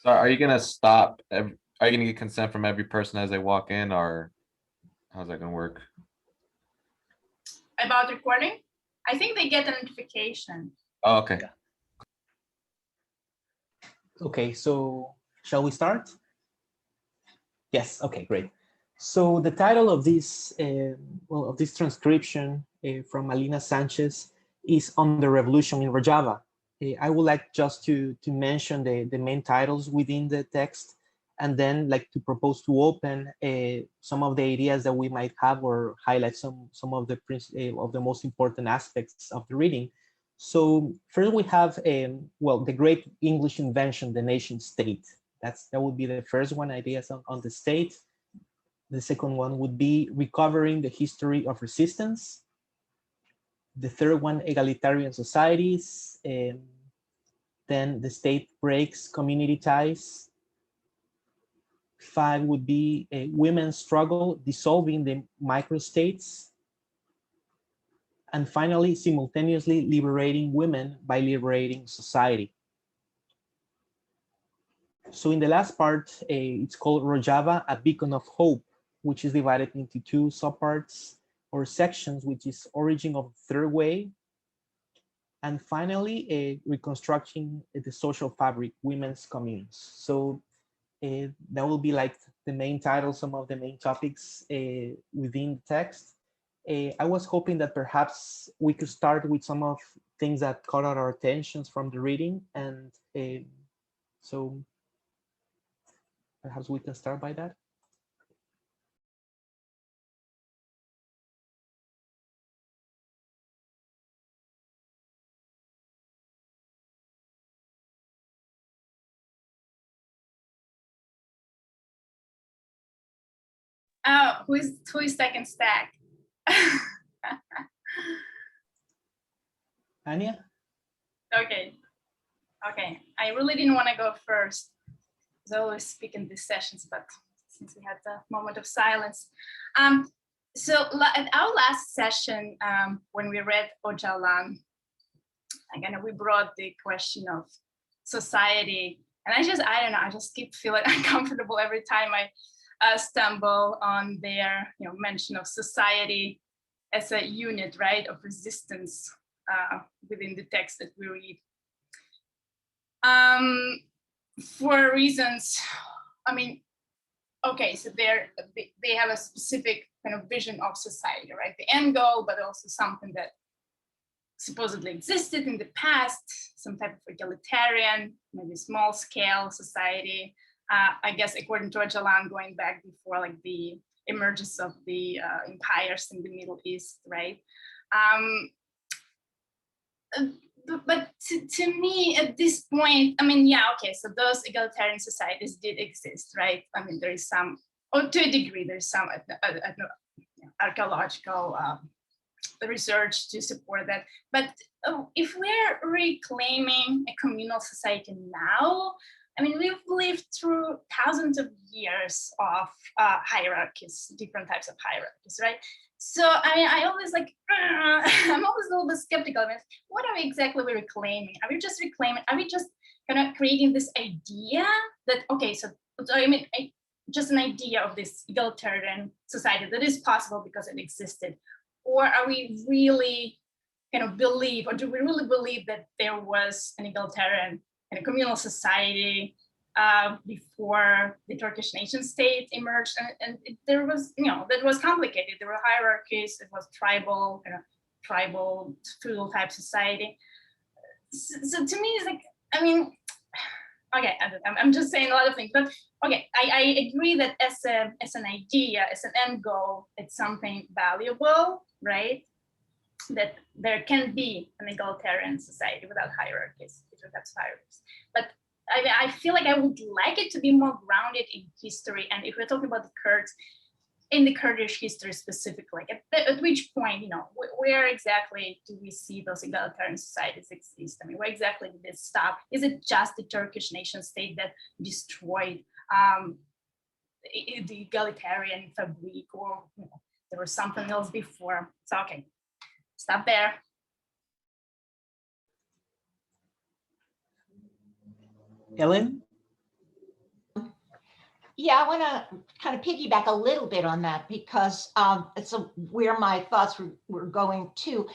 So are you gonna stop, are you gonna get consent from every person as they walk in, or how's that gonna work? About recording, I think they get a notification. Oh, okay. Okay, so shall we start? Yes, okay, great. So the title of this, of this transcription from Alina Sanchez is On the Revolution in Rojava. I would like just to mention the main titles within the text, and then like to propose to open some of the ideas that we might have, or highlight some of the most important aspects of the reading. So first we have, the great English invention, the nation state. That would be the first one, ideas on the state. The second one would be recovering the history of resistance. The third one, egalitarian societies. Then the state breaks community ties. 5 would be women's struggle, dissolving the microstates. And finally, simultaneously liberating women by liberating society. So in the last part, it's called Rojava, a beacon of hope, which is divided into 2 subparts or sections, which is origin of third way. And finally, reconstructing the social fabric, women's communes. So that will be like the main title, some of the main topics within the text. I was hoping that perhaps we could start with some of things that caught our attentions from the reading. And so perhaps we can start by that. Who is second stack? Anya? Okay. I really didn't want to go first, because I always speak in these sessions, but since we had the moment of silence. So at our last session, when we read Ocalan, again, we brought the question of society, and I don't know, I just keep feeling uncomfortable every time I stumble on their mention of society as a unit, right, of resistance within the text that we read. For reasons, I mean, okay, so they have a specific kind of vision of society, right? The end goal, but also something that supposedly existed in the past, some type of egalitarian, maybe small scale society. I guess according to Öcalan, going back before like the emergence of the empires in the Middle East, right? But to me at this point, I mean, yeah, okay, so those egalitarian societies did exist, right? I mean, there is some, or to a degree, there's some archaeological research to support that. But if we're reclaiming a communal society now, I mean, we've lived through thousands of years of hierarchies, different types of hierarchies, right? So I mean, I always like, I'm always a little bit skeptical. I mean, what are we exactly reclaiming? Are we just reclaiming? Are we just kind of creating this idea that, okay, so I mean, just an idea of this egalitarian society that is possible because it existed? Or are we really kind of believe, or do we really believe that there was an egalitarian and a communal society before the Turkish nation state emerged? And there was, that was complicated. There were hierarchies. It was tribal, tribal feudal type society. So to me, it's like, I mean, okay, I'm just saying a lot of things, but okay, I agree that as an idea, as an end goal, it's something valuable, right? That there can be an egalitarian society without hierarchies, different types of hierarchies. But I feel like I would like it to be more grounded in history. And if we're talking about the Kurds, in the Kurdish history specifically, at which point, where exactly do we see those egalitarian societies exist? I mean, where exactly did this stop? Is it just the Turkish nation state that destroyed the egalitarian fabric, or there was something else before? So, okay, stop there. Ellen? Yeah, I want to kind of piggyback a little bit on that because it's where my thoughts were going to.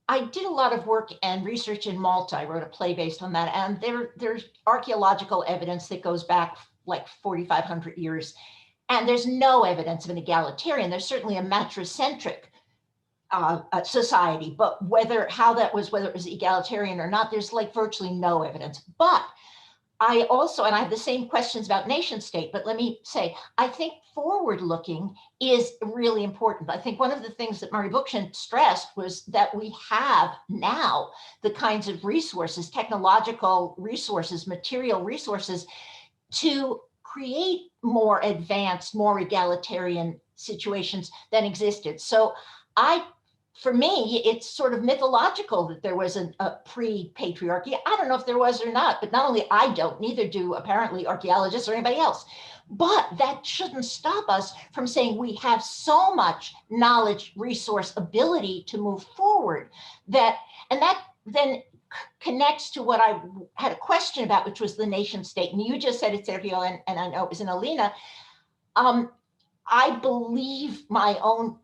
I did a lot of work and research in Malta. I wrote a play based on that. And there's archaeological evidence that goes back like 4,500 years. And there's no evidence of an egalitarian. There's certainly a matricentric society, but whether it was egalitarian or not, there's like virtually no evidence. But I also, and I have the same questions about nation state, but let me say, I think forward looking is really important. I think one of the things that Murray Bookchin stressed was that we have now the kinds of resources, technological resources, material resources to create more advanced, more egalitarian situations than existed. So for me, it's sort of mythological that there was a pre-patriarchy. I don't know if there was or not, but not only I don't, neither do apparently archaeologists or anybody else. But that shouldn't stop us from saying we have so much knowledge, resource, ability to move forward and that then connects to what I had a question about, which was the nation state. And you just said it, Sergio, and I know it was in Alina. I believe my own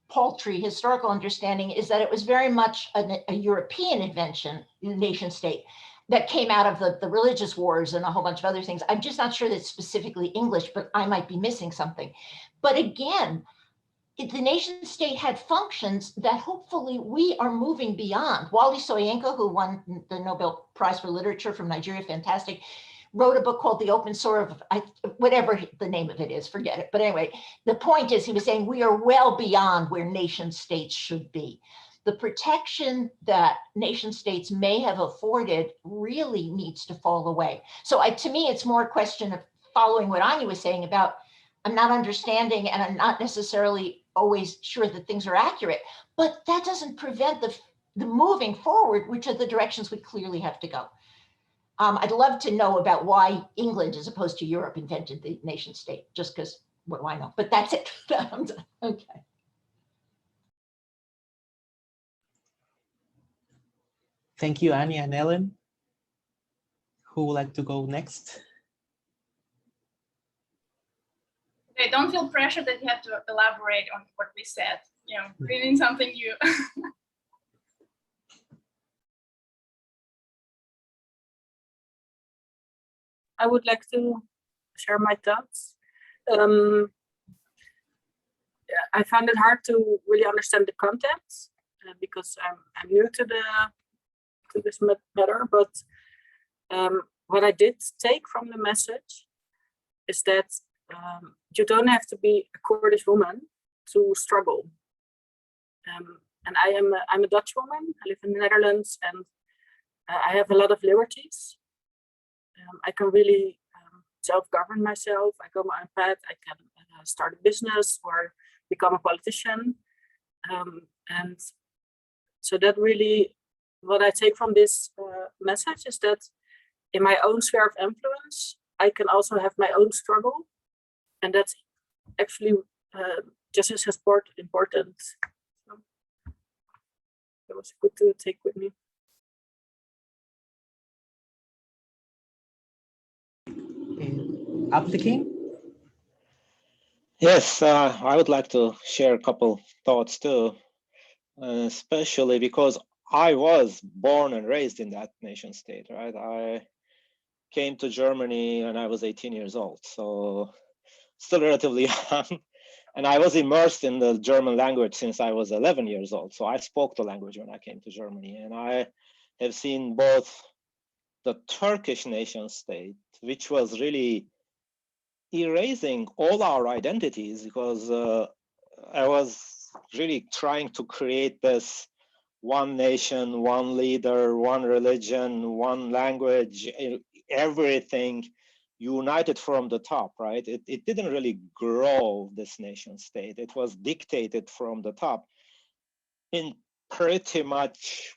paltry historical understanding is that it was very much a European invention, the nation state, that came out of the religious wars and a whole bunch of other things. I'm just not sure that it's specifically English, but I might be missing something. But again, the nation state had functions that hopefully we are moving beyond. Wally Soyinka, who won the Nobel Prize for Literature from Nigeria, fantastic, wrote a book called The Open Source of, whatever the name of it is, forget it. But anyway, the point is, he was saying we are well beyond where nation states should be. The protection that nation states may have afforded really needs to fall away. So to me, it's more a question of following what Anya was saying about, I'm not understanding and I'm not necessarily always sure that things are accurate, but that doesn't prevent the moving forward, which are the directions we clearly have to go. I'd love to know about why England, as opposed to Europe, invented the nation state, just because, what do I know? But that's it. Okay. Thank you, Annie and Ellen. Who would like to go next? Okay, don't feel pressure that you have to elaborate on what we said. You know, reading something new. I would like to share my thoughts. I found it hard to really understand the content because I'm new to this matter. But what I did take from the message is that you don't have to be a Kurdish woman to struggle. And I'm a Dutch woman. I live in the Netherlands, and I have a lot of liberties. I can really self-govern myself. I go my own path. I can start a business or become a politician. And so that really, what I take from this message is that in my own sphere of influence, I can also have my own struggle. And that's actually just as important. So that was good to take with me. Applicant? Yes, I would like to share a couple thoughts too, especially because I was born and raised in that nation state, right? I came to Germany when I was 18 years old, so still relatively young. And I was immersed in the German language since I was 11 years old. So I spoke the language when I came to Germany. And I have seen both the Turkish nation state, which was really erasing all our identities, because I was really trying to create this one nation, one leader, one religion, one language, everything united from the top, right? It didn't really grow, this nation state. It was dictated from the top in pretty much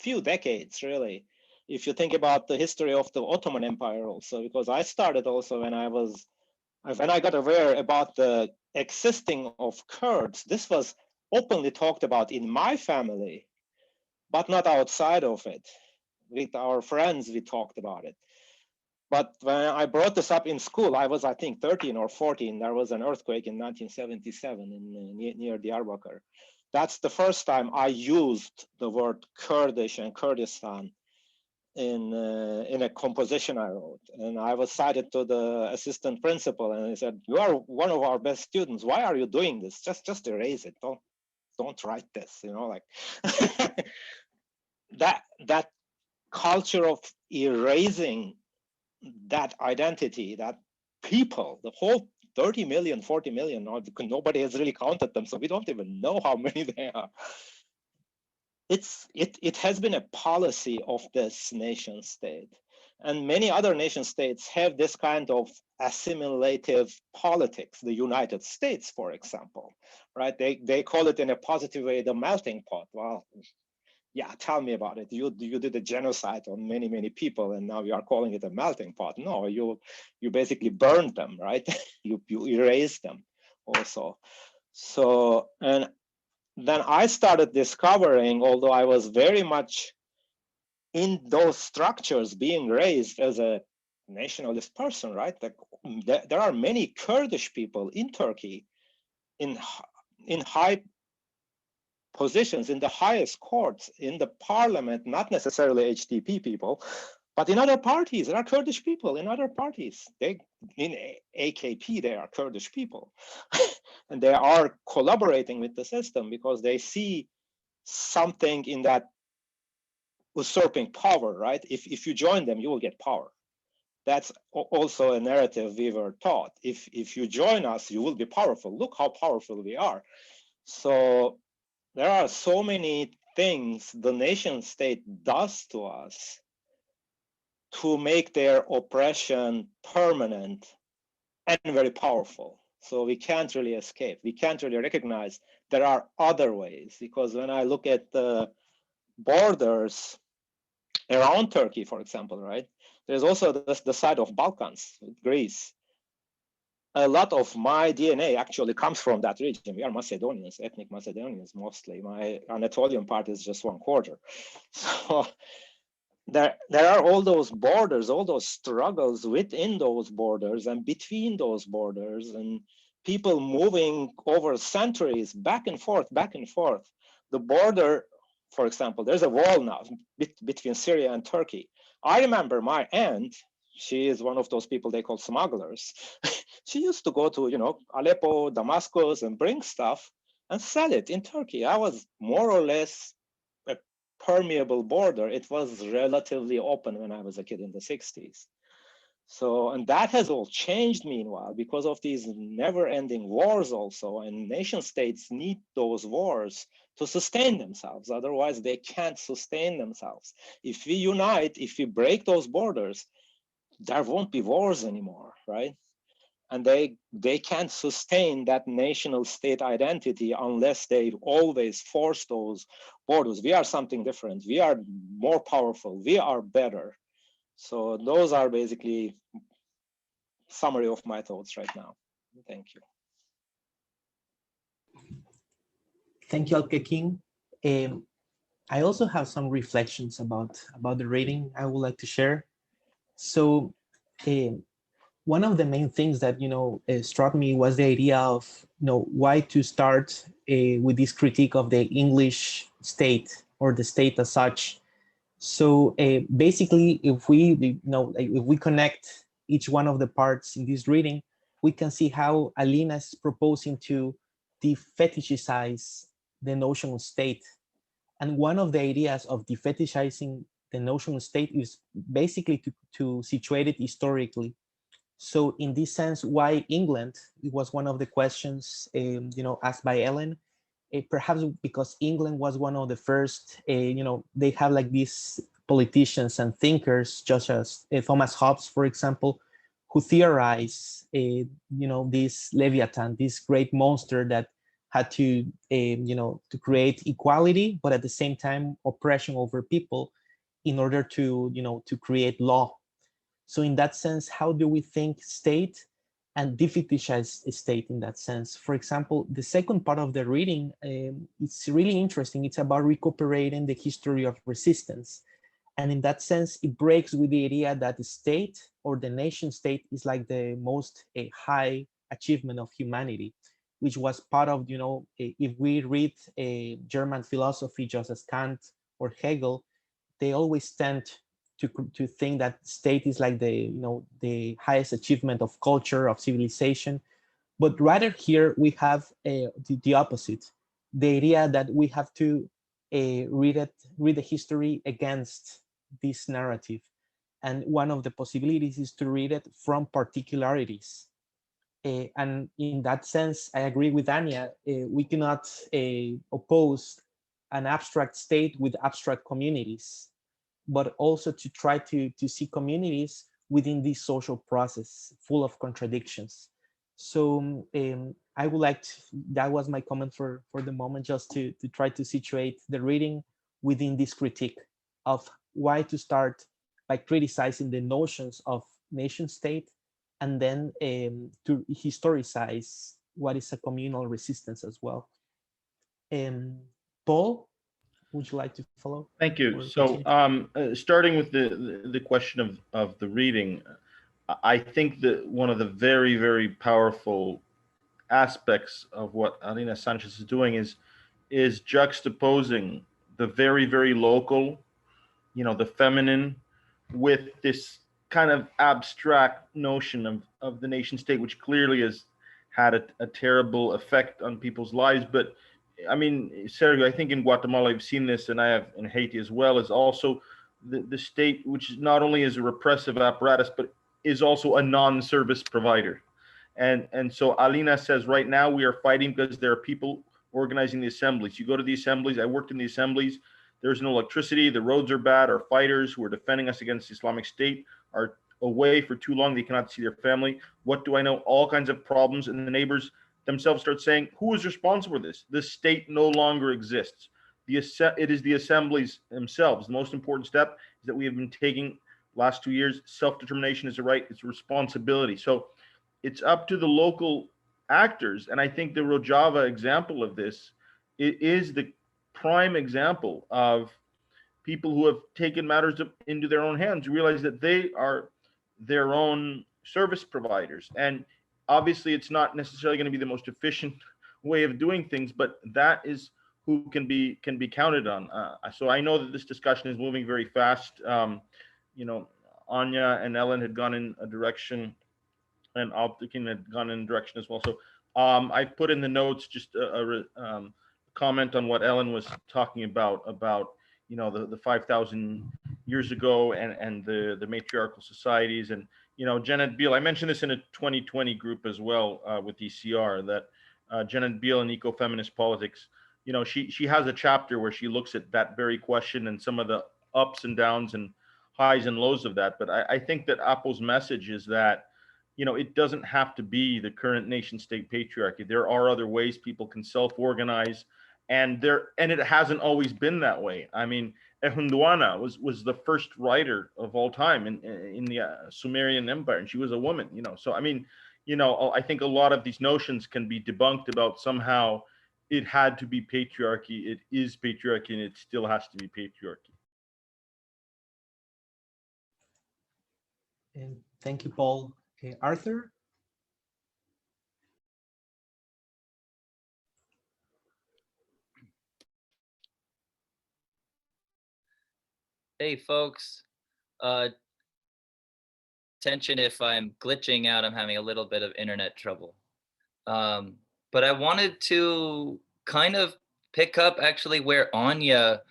few decades, really. If you think about the history of the Ottoman Empire also, because I started also when I got aware about the existing of Kurds, this was openly talked about in my family, but not outside of it. With our friends, we talked about it. But when I brought this up in school, I was, I think, 13 or 14. There was an earthquake in 1977 near Diyarbakir. That's the first time I used the word Kurdish and Kurdistan in a composition I wrote. And I was cited to the assistant principal, and he said, "You are one of our best students. Why are you doing this? Just erase it. Don't write this." You know, like that culture of erasing that identity, that people, the whole 30 million, 40 million, nobody has really counted them, so we don't even know how many they are. It has been a policy of this nation state. And many other nation states have this kind of assimilative politics. The United States, for example, right? They call it in a positive way the melting pot. Well, yeah, tell me about it. You did a genocide on many people, and now you are calling it a melting pot. No, you basically burned them, right? you erased them also. So, and then I started discovering, although I was very much in those structures being raised as a nationalist person, right? Like, there are many Kurdish people in Turkey in high positions, in the highest courts, in the parliament, not necessarily HDP people, but in other parties. There are Kurdish people in other parties. In AKP, they are Kurdish people. And they are collaborating with the system because they see something in that usurping power, right? If you join them, you will get power. That's also a narrative we were taught. If you join us, you will be powerful. Look how powerful we are. So there are so many things the nation state does to us to make their oppression permanent and very powerful. So we can't really escape. We can't really recognize there are other ways, because when I look at the borders around Turkey, for example, right, there's also the side of Balkans, Greece. A lot of my DNA actually comes from that region. We are Macedonians, ethnic Macedonians mostly. My Anatolian part is just 1/4. So there are all those borders, all those struggles within those borders and between those borders, and people moving over centuries back and forth, back and forth. The border, for example, there's a wall now between Syria and Turkey. I remember my aunt, she is one of those people they call smugglers. She used to go to, Aleppo, Damascus, and bring stuff and sell it in Turkey. I was more or less a permeable border. It was relatively open when I was a kid in the 60s. So, and that has all changed meanwhile because of these never-ending wars also, and nation states need those wars to sustain themselves. Otherwise, they can't sustain themselves. If we unite, if we break those borders, there won't be wars anymore, right? And they can't sustain that national state identity unless they always force those borders. We are something different. We are more powerful. We are better. So those are basically summary of my thoughts right now. Thank you. Thank you, Alke King. I also have some reflections about the reading I would like to share. So one of the main things that struck me was the idea of why to start with this critique of the English state or the state as such. So basically, if we connect each one of the parts in this reading, we can see how Alina is proposing to defetishize the notion of state. And one of the ideas of defetishizing the notion of state is basically to situate it historically. So in this sense, why England? It was one of the questions, asked by Ellen. Perhaps because England was one of the first, they have like these politicians and thinkers, such as Thomas Hobbes, for example, who theorize, this Leviathan, this great monster that had to, to create equality, but at the same time oppression over people in order to, to create law. So in that sense, how do we think state and defetishize state in that sense? For example, the second part of the reading, it's really interesting. It's about recuperating the history of resistance. And in that sense, it breaks with the idea that the state or the nation state is like the most high achievement of humanity, which was part of, if we read a German philosophy, just as Kant or Hegel, they always tend to think that state is like the highest achievement of culture, of civilization. But rather here we have the opposite, the idea that we have to read the history against this narrative. And one of the possibilities is to read it from particularities. And in that sense, I agree with Anya, we cannot oppose an abstract state with abstract communities, but also to try to see communities within this social process full of contradictions. So I would like to, that was my comment for the moment, just to try to situate the reading within this critique of why to start by criticizing the notions of nation state, and then to historicize what is a communal resistance as well. Paul, would you like to follow? Thank you. So starting with the question of the reading, I think that one of the very, very powerful aspects of what Alina Sanchez is doing is juxtaposing the very, very local, the feminine, with this kind of abstract notion of the nation state, which clearly has had a terrible effect on people's lives. But I mean, Sergio, I think in Guatemala I've seen this, and I have in Haiti as well, is also the state, which not only is a repressive apparatus, but is also a non-service provider. And so Alina says, right now we are fighting because there are people organizing the assemblies. You go to the assemblies, I worked in the assemblies, there's no electricity, the roads are bad, our fighters who are defending us against the Islamic State are away for too long, they cannot see their family. What do I know? All kinds of problems, and the neighbors themselves start saying, who is responsible for this? This state no longer exists. It is the assemblies themselves. The most important step is that we have been taking last 2 years. Self-determination is a right, it's a responsibility. So it's up to the local actors. And I think the Rojava example of this, it is the prime example of people who have taken matters into their own hands, realize that they are their own service providers. And obviously it's not necessarily going to be the most efficient way of doing things, but that is who can be counted on. So I know that this discussion is moving very fast. Anya and Ellen had gone in a direction, and Optikin had gone in a direction as well. So I put in the notes just a comment on what Ellen was talking about the 5,000 years ago and the matriarchal societies. And Janet Beal, I mentioned this in a 2020 group as well with ECR, that Janet Beal in Ecofeminist Politics, she has a chapter where she looks at that very question and some of the ups and downs and highs and lows of that. But I think that Apple's message is that it doesn't have to be the current nation state patriarchy. There are other ways people can self-organize, and it hasn't always been that way. I mean, Ehunduana was the first writer of all time in the Sumerian Empire, and she was a woman. So I mean, I think a lot of these notions can be debunked about somehow it had to be patriarchy. It is patriarchy, and it still has to be patriarchy. And thank you, Paul. Arthur? Hey folks, attention if I'm glitching out, I'm having a little bit of internet trouble. But I wanted to kind of pick up actually where Anya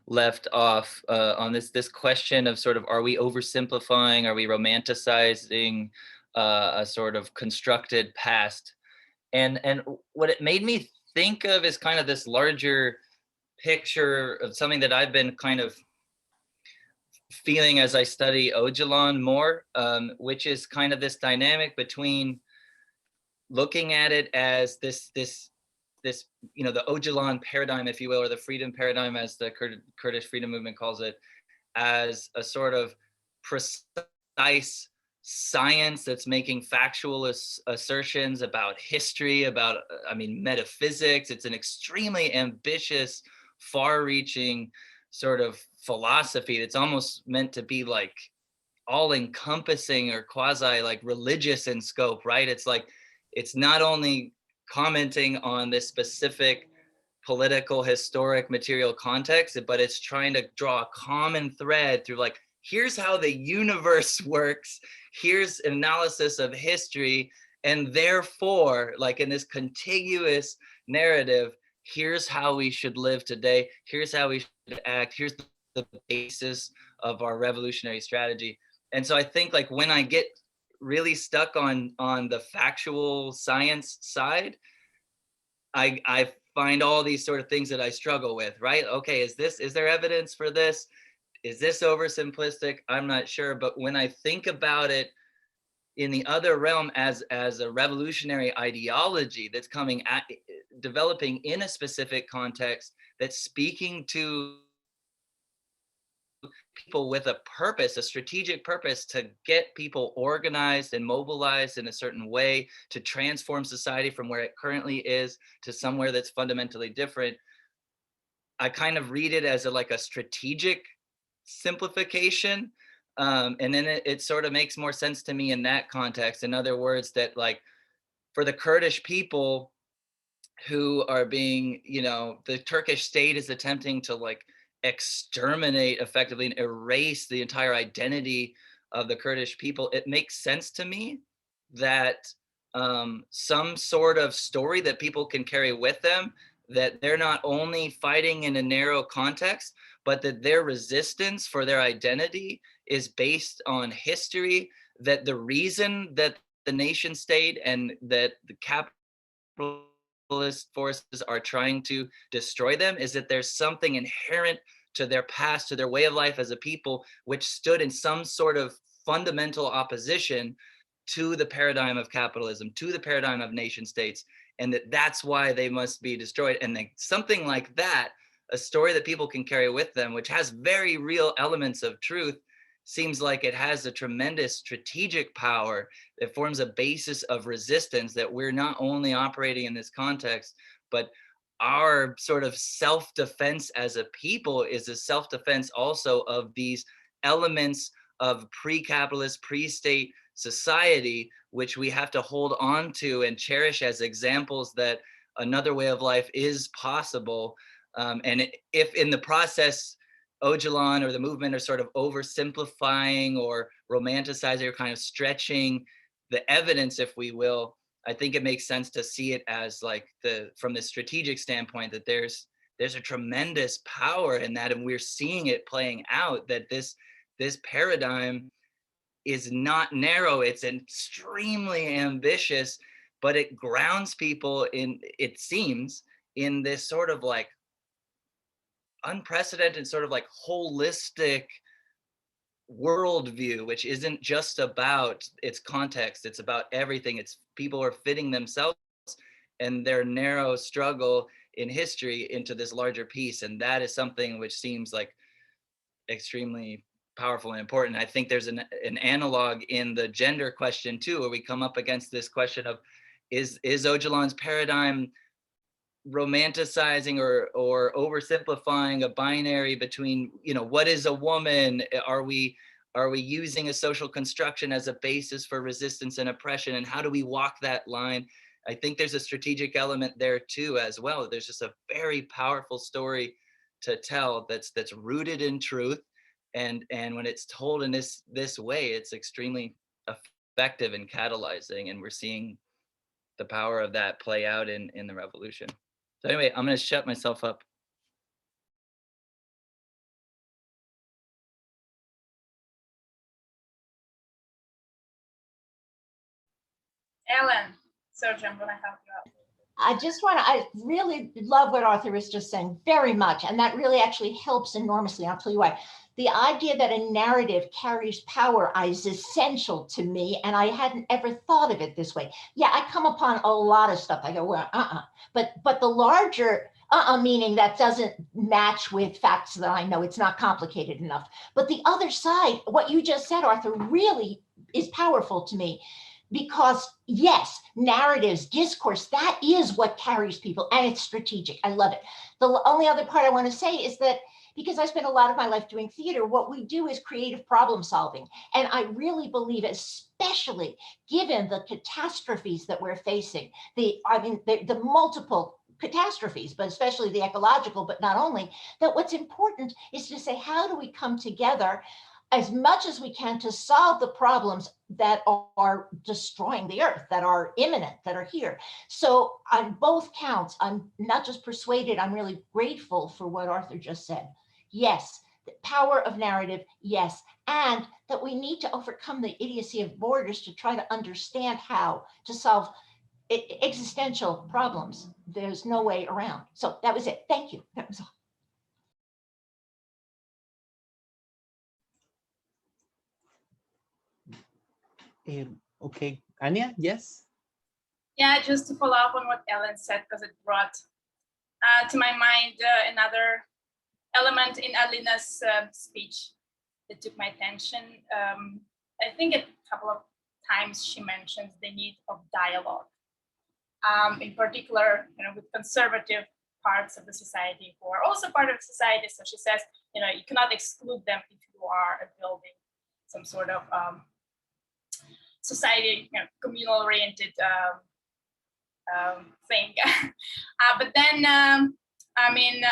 left off on this question of sort of, are we oversimplifying? Are we romanticizing a sort of constructed past? And what it made me think of is kind of this larger picture of something that I've been kind of feeling as I study Öcalan more, which is kind of this dynamic between looking at it as this the Öcalan paradigm, if you will, or the freedom paradigm, as the Kurdish freedom movement calls it, as a sort of precise science that's making factual assertions about history, about, metaphysics. It's an extremely ambitious, far-reaching sort of philosophy that's almost meant to be like all encompassing or quasi like religious in scope, right? It's like, it's not only commenting on this specific political, historic, material context, but it's trying to draw a common thread through like, here's how the universe works, here's analysis of history, and therefore, like in this contiguous narrative, here's how we should live today, here's how we should act, here's the basis of our revolutionary strategy. And so I think like when I get really stuck on the factual science side, I find all these sort of things that I struggle with, right? Okay, is there evidence for this? Is this oversimplistic? I'm not sure. But when I think about it in the other realm as a revolutionary ideology that's coming at developing in a specific context, that's speaking to people with a purpose, a strategic purpose to get people organized and mobilized in a certain way to transform society from where it currently is to somewhere that's fundamentally different. I kind of read it as like a strategic simplification. And then it sort of makes more sense to me in that context. In other words, that like for the Kurdish people who are being, the Turkish state is attempting to like exterminate effectively and erase the entire identity of the Kurdish people, it makes sense to me that some sort of story that people can carry with them, that they're not only fighting in a narrow context, but that their resistance for their identity is based on history, that the reason that the nation state and that the capitalist forces are trying to destroy them is that there's something inherent to their past, to their way of life as a people, which stood in some sort of fundamental opposition to the paradigm of capitalism, to the paradigm of nation states, and that's why they must be destroyed. And then something like that, a story that people can carry with them, which has very real elements of truth, seems like it has a tremendous strategic power that forms a basis of resistance, that we're not only operating in this context, but our sort of self-defense as a people is a self-defense also of these elements of pre-capitalist, pre-state society, which we have to hold on to and cherish as examples that another way of life is possible. And if in the process, Öcalan or the movement are sort of oversimplifying or romanticizing or kind of stretching the evidence, if we will, I think it makes sense to see it as like from the strategic standpoint, that there's a tremendous power in that, and we're seeing it playing out, that this paradigm is not narrow, it's extremely ambitious, but it grounds people in, it seems, in this sort of like unprecedented sort of like holistic worldview, which isn't just about its context, it's about everything. It's people are fitting themselves and their narrow struggle in history into this larger piece, and that is something which seems like extremely powerful and important. I think there's an analog in the gender question too, where we come up against this question of is Öcalan's paradigm romanticizing or oversimplifying a binary between, what is a woman? Are we using a social construction as a basis for resistance and oppression, and how do we walk that line? I think there's a strategic element there too as well. There's just a very powerful story to tell that's rooted in truth, and when it's told in this way, it's extremely effective in catalyzing, and we're seeing the power of that play out in the revolution. So anyway, I'm going to shut myself up. Ellen, Sergio, I'm going to help you out. I really love what Arthur was just saying very much. And that really actually helps enormously. I'll tell you why. The idea that a narrative carries power is essential to me. And I hadn't ever thought of it this way. Yeah, I come upon a lot of stuff. I go, well, But the larger meaning that doesn't match with facts that I know, it's not complicated enough. But the other side, what you just said, Arthur, really is powerful to me. Because yes, narratives, discourse, that is what carries people, and it's strategic. I love it. The only other part I want to say is that because I spent a lot of my life doing theater. What we do is creative problem solving. And I really believe, especially given the catastrophes that we're facing, the multiple catastrophes, but especially the ecological, but not only, that what's important is to say, how do we come together as much as we can to solve the problems that are destroying the earth, that are imminent, that are here. So on both counts, I'm not just persuaded, I'm really grateful for what Arthur just said. Yes, the power of narrative, yes, and that we need to overcome the idiocy of borders to try to understand how to solve existential problems. There's no way around. So that was it. Thank you. That was all. Okay, Anya, yes? Yeah, just to follow up on what Ellen said, because it brought to my mind another element in Alina's speech that took my attention. I think a couple of times she mentions the need of dialogue, in particular, with conservative parts of the society who are also part of society. So she says, you cannot exclude them if you are building some sort of society, communal-oriented thing. But then, in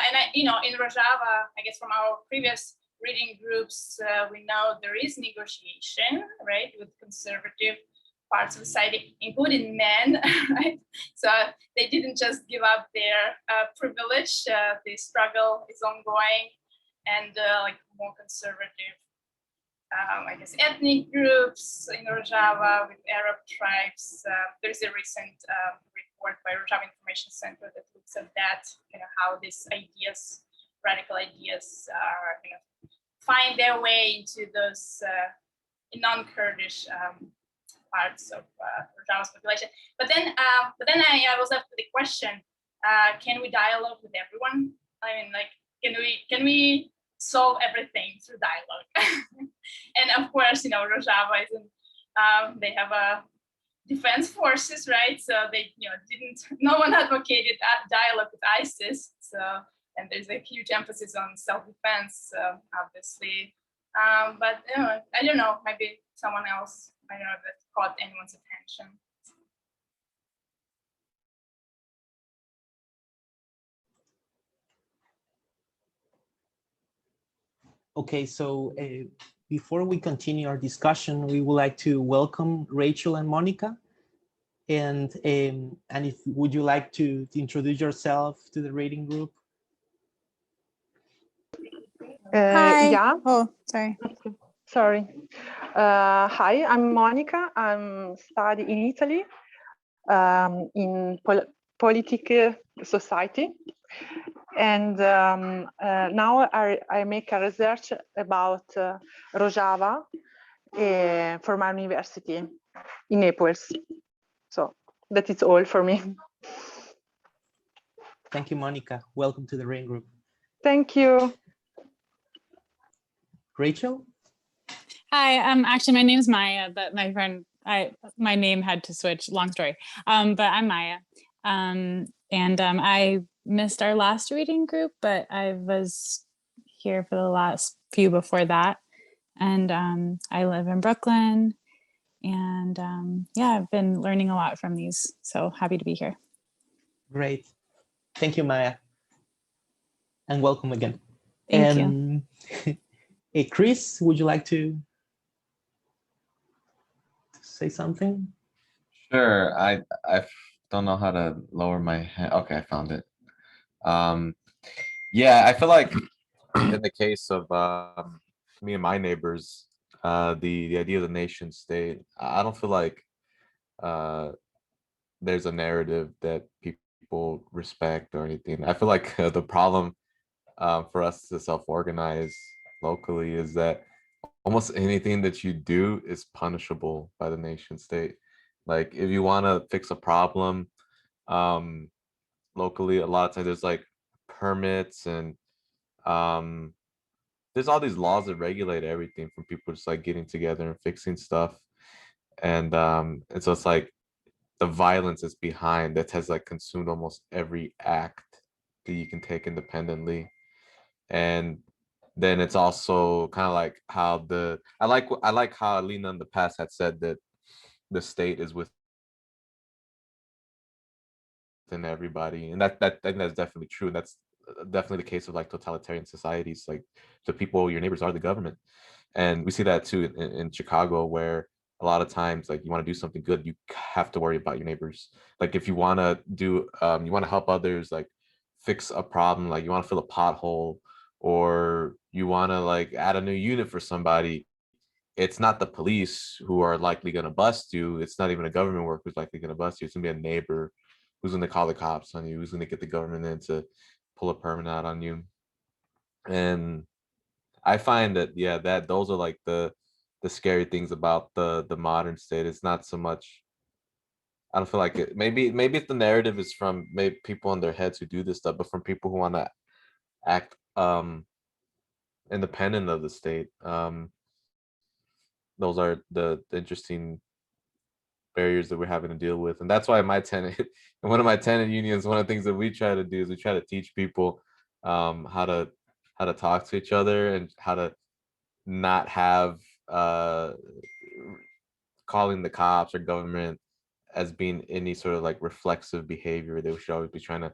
Rojava, I guess from our previous reading groups, we know there is negotiation, right, with conservative parts of society, including men, right? So they didn't just give up their privilege. The struggle is ongoing, and more conservative, I guess, ethnic groups in Rojava with Arab tribes. There's a recent report by Rojava Information Center that looks at that, how these ideas, radical ideas, find their way into those non-Kurdish parts of Rojava's population. But then I was left with the question: can we dialogue with everyone? I mean, can we solve everything through dialogue? And of course, Rojava isn't. They have a defense forces, right? So they, no one advocated dialogue with ISIS. So, and there's a huge emphasis on self-defense, obviously. But I don't know. Maybe someone else, I don't know if that caught anyone's attention. Okay, so before we continue our discussion, we would like to welcome Rachel and Monica. And if would you like to introduce yourself to the reading group? Hi. Yeah. Oh, sorry. Sorry. Hi, I'm Monica. I'm studying in Italy in political society. And now I make a research about Rojava for my university in Naples. So that is all for me. Thank you, Monica. Welcome to the reading group. Thank you. Rachel? Hi. Actually, my name's Maya, but my name had to switch. Long story. But I'm Maya, and I missed our last reading group, but I was here for the last few before that, and I live in Brooklyn, and yeah, I've been learning a lot from these. So happy to be here. Great. Thank you, Maya, and welcome again. Thank you. Hey, Chris, would you like to say something? Sure. I don't know how to lower my hand. Okay, I found it. Yeah, I feel like in the case of me and my neighbors, the idea of the nation state, I don't feel like there's a narrative that people respect or anything. I feel like the problem for us to self-organize locally is that almost anything that you do is punishable by the nation state. Like if you want to fix a problem locally, a lot of times there's like permits and there's all these laws that regulate everything from people just like getting together and fixing stuff. And so it's like the violence is behind that has like consumed almost every act that you can take independently. And then it's also kind of like how I like how Alina in the past had said that the state is within everybody, and I think that's definitely true. That's definitely the case of like totalitarian societies. Like the people, your neighbors are the government, and we see that too in Chicago, where a lot of times like you want to do something good, you have to worry about your neighbors. Like if you want to do you want to help others, like fix a problem, like you want to fill a pothole, or you want to like add a new unit for somebody, it's not the police who are likely going to bust you. It's not even a government worker who's likely going to bust you. It's going to be a neighbor who's going to call the cops on you, who's going to get the government in to pull a permit out on you. And I find that, yeah, that those are like the scary things about the modern state. It's not so much, I don't feel like it. Maybe if the narrative is from maybe people in their heads who do this stuff, but from people who want to act independent of the state. Those are the interesting barriers that we're having to deal with. And that's why my tenant in one of my tenant unions, one of the things that we try to do is we try to teach people how to talk to each other and how to not have calling the cops or government as being any sort of like reflexive behavior. They should always be trying to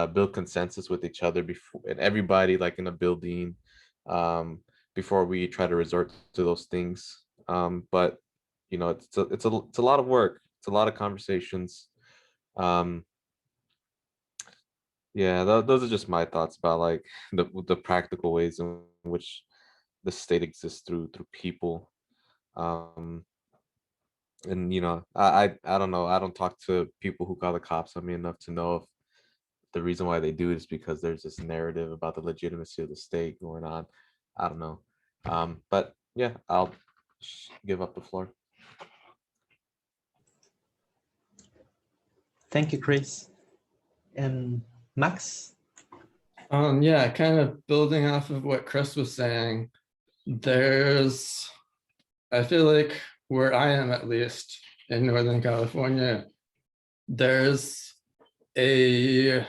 build consensus with each other before, and everybody like in a building, before we try to resort to those things. But you know, it's a lot of work. It's a lot of conversations. Um, yeah, those are just my thoughts about like the practical ways in which the state exists through people. Um, and you know, I don't know. I don't talk to people who call the cops on me enough to know if the reason why they do it is because there's this narrative about the legitimacy of the state going on. I don't know. But yeah, I'll give up the floor. Thank you, Chris. And Max? Yeah, kind of building off of what Chris was saying, I feel like where I am, at least in Northern California, there's a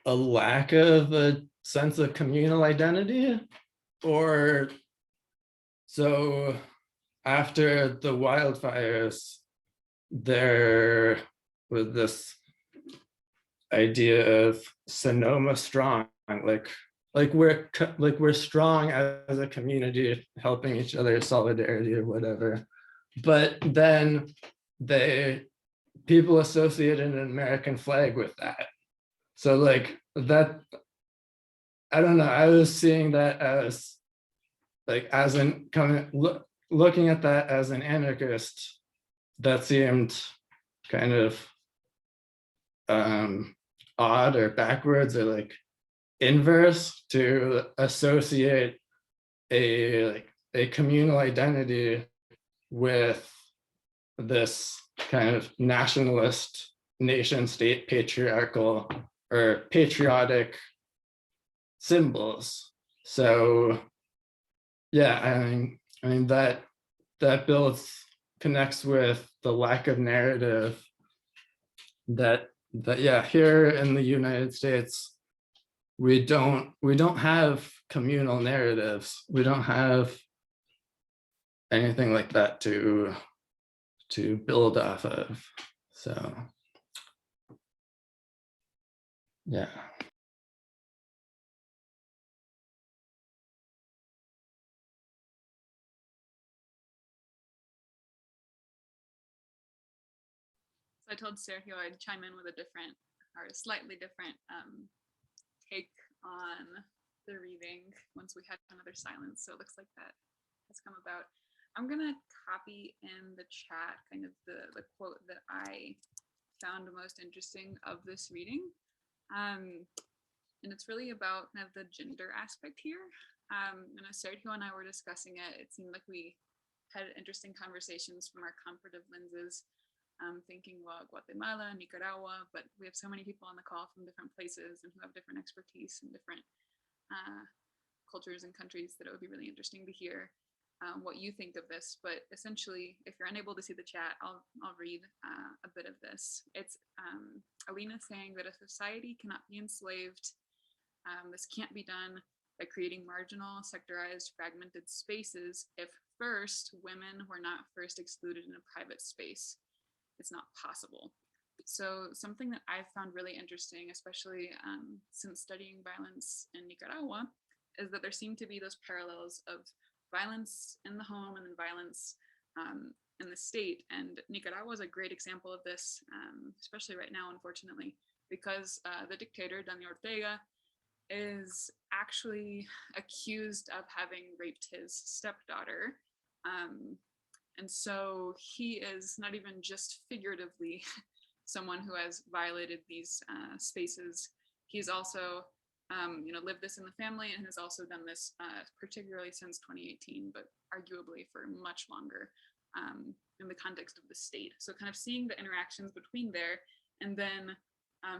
lack of a sense of communal identity. Or so after the wildfires, there was this idea of Sonoma strong, like we're strong as a community, helping each other, solidarity or whatever. But then people associated an American flag with that. So like that, I don't know, I was seeing that as like looking at that as an anarchist, that seemed kind of odd or backwards or like inverse to associate a communal identity with this kind of nationalist nation state patriarchal or patriotic symbols. So yeah, I mean that connects with the lack of narrative that yeah, here in the United States, we don't have communal narratives. We don't have anything like that to build off of. So yeah. So I told Sergio I'd chime in with a different or a slightly different take on the reading once we had another silence. So it looks like that has come about. I'm gonna copy in the chat kind of the quote that I found most interesting of this reading. And it's really about kind of the gender aspect here. And as Sergio and I were discussing it, it seemed like we had interesting conversations from our comparative lenses, thinking, well, Guatemala, Nicaragua, but we have so many people on the call from different places and who have different expertise and different cultures and countries that it would be really interesting to hear what you think of this. But essentially, if you're unable to see the chat, I'll read a bit of this. It's Alina saying that a society cannot be enslaved This can't be done by creating marginal, sectorized, fragmented spaces if first women were not first excluded in a private space. It's not possible. So something that I've found really interesting, especially since studying violence in Nicaragua, is that there seem to be those parallels of violence in the home and then violence in the state. And Nicaragua is a great example of this, especially right now, unfortunately, because the dictator, Daniel Ortega, is actually accused of having raped his stepdaughter. And so he is not even just figuratively someone who has violated these spaces. He's also lived this in the family and has also done this particularly since 2018, but arguably for much longer in the context of the state. So kind of seeing the interactions between there, and then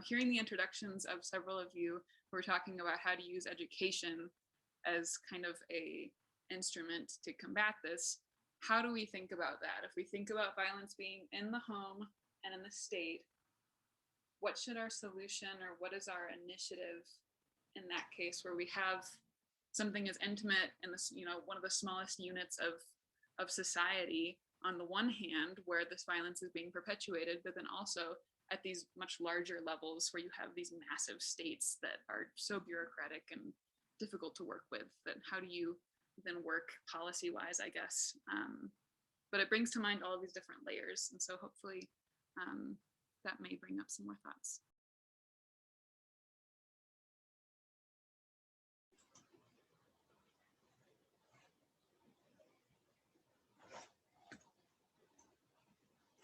hearing the introductions of several of you who are talking about how to use education as kind of a instrument to combat this. How do we think about that? If we think about violence being in the home and in the state, what should our solution or what is our initiative in that case, where we have something as intimate in this, one of the smallest units of society on the one hand, where this violence is being perpetuated, but then also at these much larger levels where you have these massive states that are so bureaucratic and difficult to work with, that how do you then work policy-wise, I guess. But it brings to mind all of these different layers. And so hopefully that may bring up some more thoughts.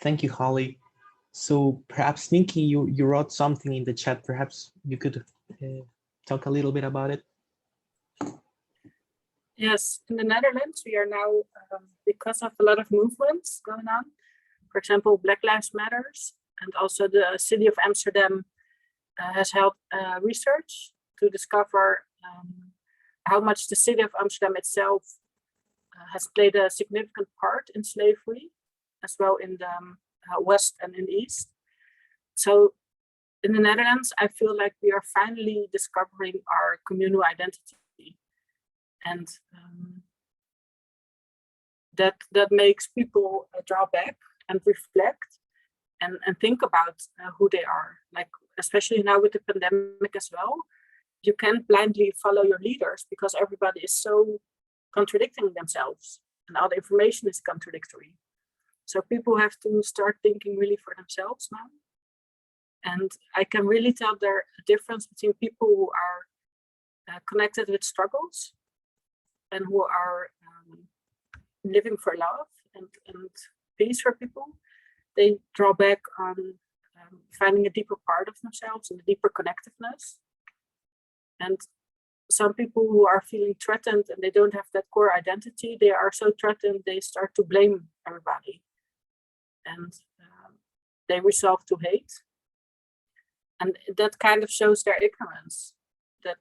Thank you, Holly. So perhaps Nikki, you wrote something in the chat. Perhaps you could talk a little bit about it. Yes, in the Netherlands, we are now, because of a lot of movements going on, for example, Black Lives Matters, and also the city of Amsterdam has held research to discover how much the city of Amsterdam itself has played a significant part in slavery, as well in the West and in the East. So in the Netherlands, I feel like we are finally discovering our communal identity. And that makes people draw back and reflect and think about who they are. Like, especially now with the pandemic as well, you can't blindly follow your leaders because everybody is so contradicting themselves and all the information is contradictory. So people have to start thinking really for themselves now. And I can really tell there a difference between people who are connected with struggles and who are living for love and peace for people. They draw back on finding a deeper part of themselves and a deeper connectiveness. And some people who are feeling threatened and they don't have that core identity, they are so threatened, they start to blame everybody. And they resolve to hate. And that kind of shows their ignorance, that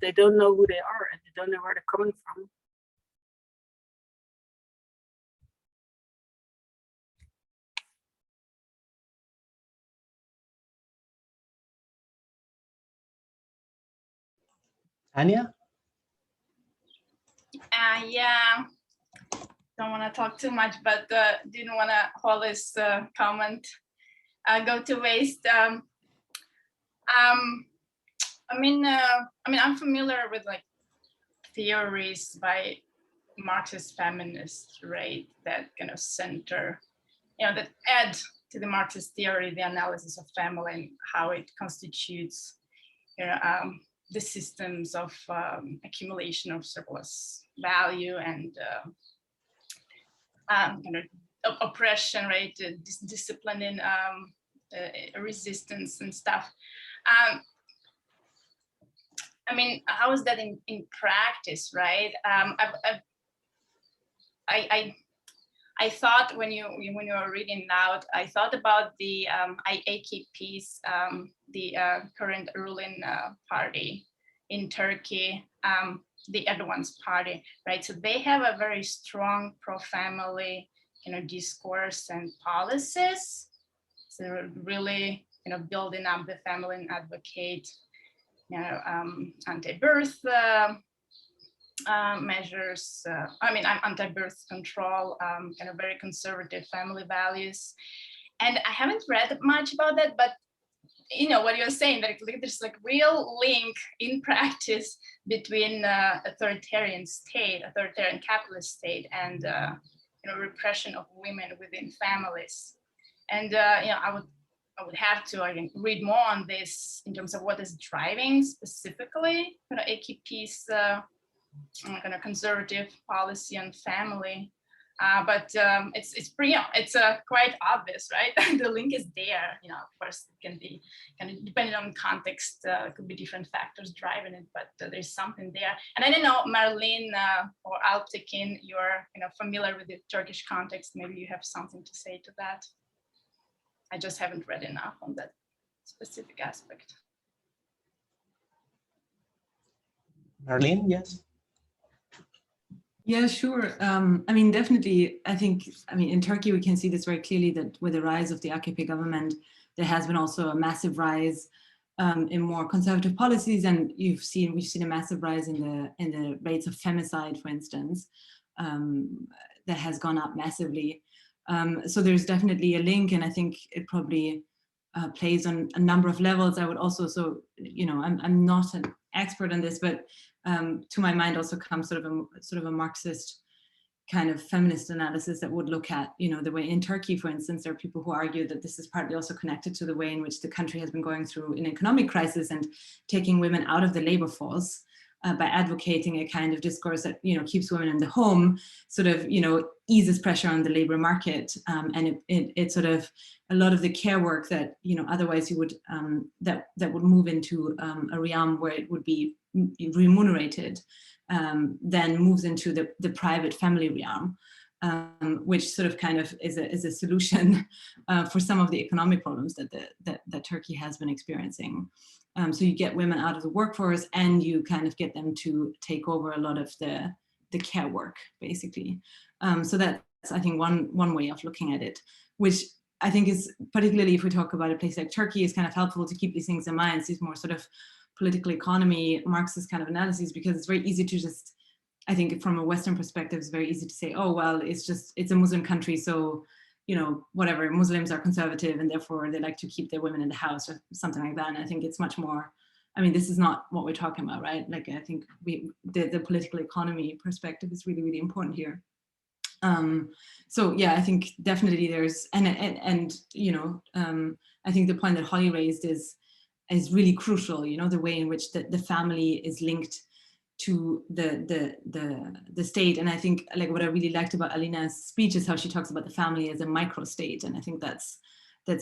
they don't know who they are and they don't know where they're coming from. Anya? Yeah, don't want to talk too much, but didn't want to Holly's comment go to waste. I'm familiar with like theories by Marxist feminists, right? That kind of center, that add to the Marxist theory the analysis of family and how it constitutes, the systems of accumulation of surplus value and oppression, right? Discipline and resistance and stuff. How is that in practice, right? I thought when you were reading out, I thought about the AKP's, the current ruling party in Turkey, the Erdogan's party, right? So they have a very strong pro-family, discourse and policies. So really, building up the family and advocate anti-birth measures, anti-birth control, kind of very conservative family values. And I haven't read much about that, but what you're saying, that there's like real link in practice between authoritarian capitalist state and repression of women within families. And I would have to read more on this in terms of what is driving specifically AKP's kind of conservative policy on family. But it's pretty, it's quite obvious, right? The link is there. Of course, it can be kind of depending on context. Could be different factors driving it, but there's something there. And I don't know, Marlene or Alptekin, you're familiar with the Turkish context. Maybe you have something to say to that. I just haven't read enough on that specific aspect. Marlene, yes. Yeah, sure. I mean, definitely, I think, in Turkey, we can see this very clearly that with the rise of the AKP government, there has been also a massive rise in more conservative policies. And we've seen a massive rise in the rates of femicide, for instance, that has gone up massively. So there's definitely a link, and I think it probably plays on a number of levels. I would also, I'm not an expert on this, but to my mind also comes sort of a Marxist kind of feminist analysis that would look at, the way in Turkey, for instance, there are people who argue that this is partly also connected to the way in which the country has been going through an economic crisis and taking women out of the labor force by advocating a kind of discourse that, keeps women in the home, sort of, eases pressure on the labor market. And it sort of, a lot of the care work that, otherwise you would, that would move into a realm where it would be remunerated, then moves into the private family realm, which sort of kind of is a solution for some of the economic problems that Turkey has been experiencing. So you get women out of the workforce and you kind of get them to take over a lot of the care work, basically. So that's, I think, one way of looking at it, which I think is, particularly if we talk about a place like Turkey, is kind of helpful to keep these things in mind, these more sort of political economy, Marxist kind of analyses, because it's very easy to just, I think from a Western perspective, it's very easy to say, oh, well, it's a Muslim country, so, whatever, Muslims are conservative and therefore they like to keep their women in the house or something like that. And I think it's much more, this is not what we're talking about, right? Like, I think the political economy perspective is really, really important here. So yeah, I think definitely there's, and I think the point that Holly raised is really crucial, the way in which the family is linked to the state. And I think, like, what I really liked about Alina's speech is how she talks about the family as a micro state. And I think that's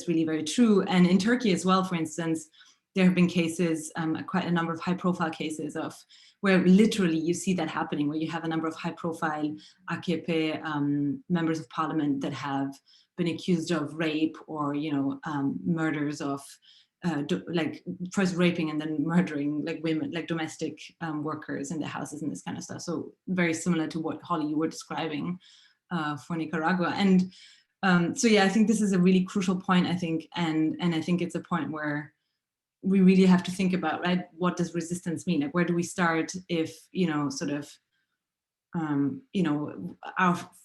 really very true. And in Turkey as well, for instance, there have been cases, quite a number of high profile cases of where literally you see that happening, where you have a number of high profile AKP members of parliament that have been accused of rape or, murders of, like first raping and then murdering like women, like domestic workers in the houses and this kind of stuff. So very similar to what Holly, you were describing for Nicaragua. And so yeah, I think this is a really crucial point, I think, and I think it's a point where we really have to think about, right, what does resistance mean? Like, where do we start if, sort of,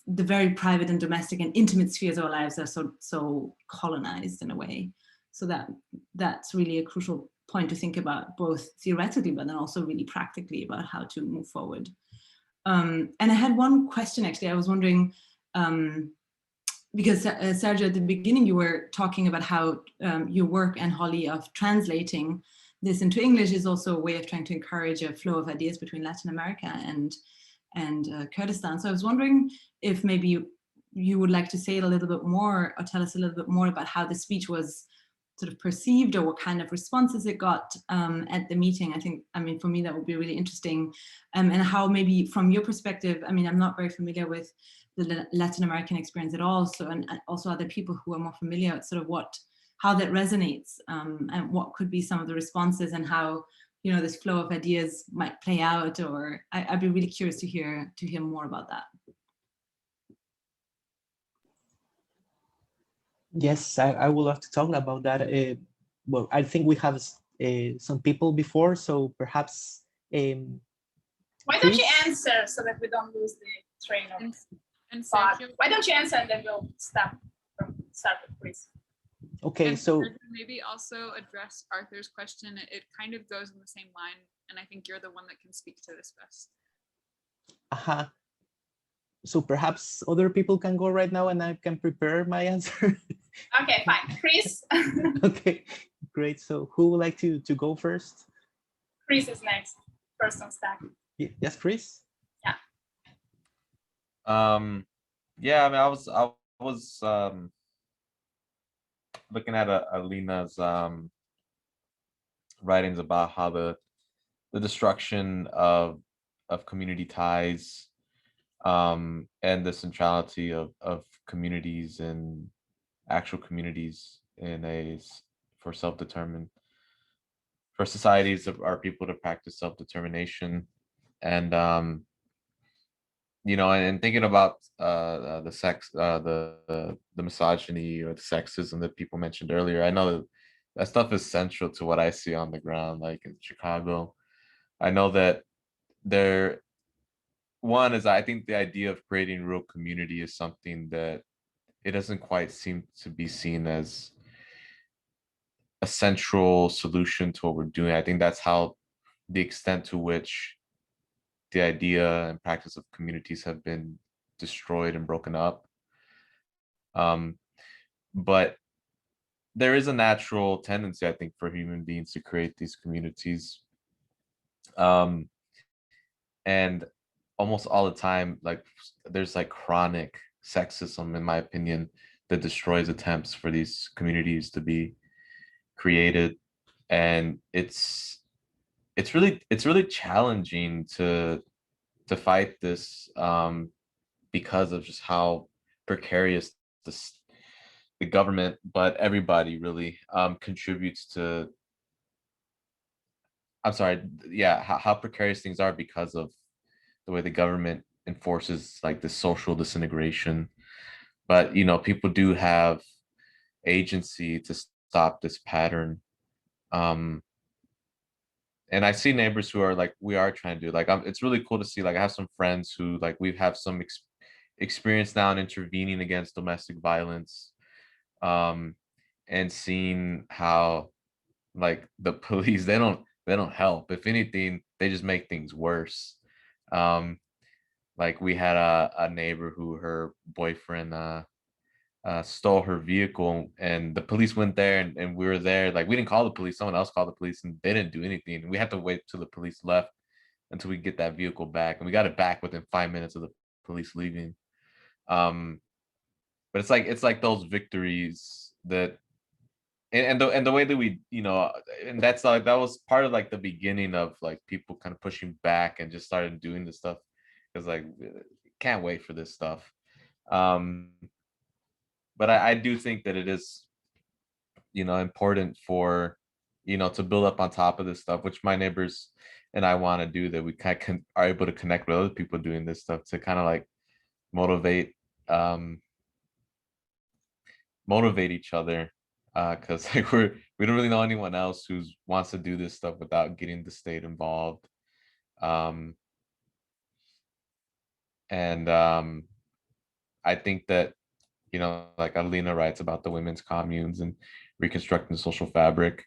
the very private and domestic and intimate spheres of our lives are so colonized in a way. So that's really a crucial point to think about, both theoretically, but then also really practically about how to move forward. And I had one question, actually. I was wondering, because Sergio, at the beginning, you were talking about how your work, and Holly, of translating this into English is also a way of trying to encourage a flow of ideas between Latin America and Kurdistan. So I was wondering if maybe you would like to say it a little bit more, or tell us a little bit more about how the speech was sort of perceived, or what kind of responses it got at the meeting. I think, for me, that would be really interesting. And how maybe from your perspective, I'm not very familiar with the Latin American experience at all. So, and also other people who are more familiar with sort of how that resonates, and what could be some of the responses, and how, this flow of ideas might play out, or I'd be really curious to hear more about that. Yes, I would love to talk about that. Well, I think we have some people before, so perhaps Why don't you Chris? answer so that we don't lose the train of And thought? Sergio, Why don't you answer and then we'll start with Chris. Okay, and so Sergio, maybe also address Arthur's question. It kind of goes in the same line, and I think you're the one that can speak to this best. so perhaps other people can go right now and I can prepare my answer. Okay, fine. Chris. Okay, great. So who would like to go first? Chris is next. First on stack. Yes, Chris. Yeah. Yeah, I mean, I was looking at Alina's writings about how the destruction of community ties and the centrality of communities and actual communities for self-determined, for societies of our people to practice self-determination. And you know, and thinking about the misogyny or the sexism that people mentioned earlier, I know that stuff is central to what I see on the ground, like in Chicago. I know that there, one is, I think the idea of creating real community is something that it doesn't quite seem to be seen as a central solution to what we're doing. I think that's how the extent to which the idea and practice of communities have been destroyed and broken up. But there is a natural tendency, I think, for human beings to create these communities. And almost all the time, like there's like chronic sexism, in my opinion, that destroys attempts for these communities to be created. And it's really challenging to fight this because of just how precarious the government, but everybody really contributes to, I'm sorry, yeah, how precarious things are because of the way the government enforces like the social disintegration. But you know, people do have agency to stop this pattern. And I see neighbors who are like, we are trying to do, like, it's really cool to see, like, I have some friends who, like, we have some experience now in intervening against domestic violence, and seeing how, like, the police, they don't help. If anything, they just make things worse. Like, we had a neighbor who her boyfriend stole her vehicle, and the police went there, and we were there. Like, we didn't call the police, someone else called the police, and they didn't do anything. We had to wait till the police left until we get that vehicle back, and we got it back within 5 minutes of the police leaving. But it's like those victories that, and the way that we, you know, and that's like, that was part of like the beginning of like people kind of pushing back and just started doing this stuff, because like, can't wait for this stuff. But I do think that it is, you know, important for, you know, to build up on top of this stuff, which my neighbors and I want to do, that we kind of are able to connect with other people doing this stuff to kind of like motivate each other, because like we don't really know anyone else who wants to do this stuff without getting the state involved. And I think that, you know, like Alina writes about the women's communes and reconstructing the social fabric.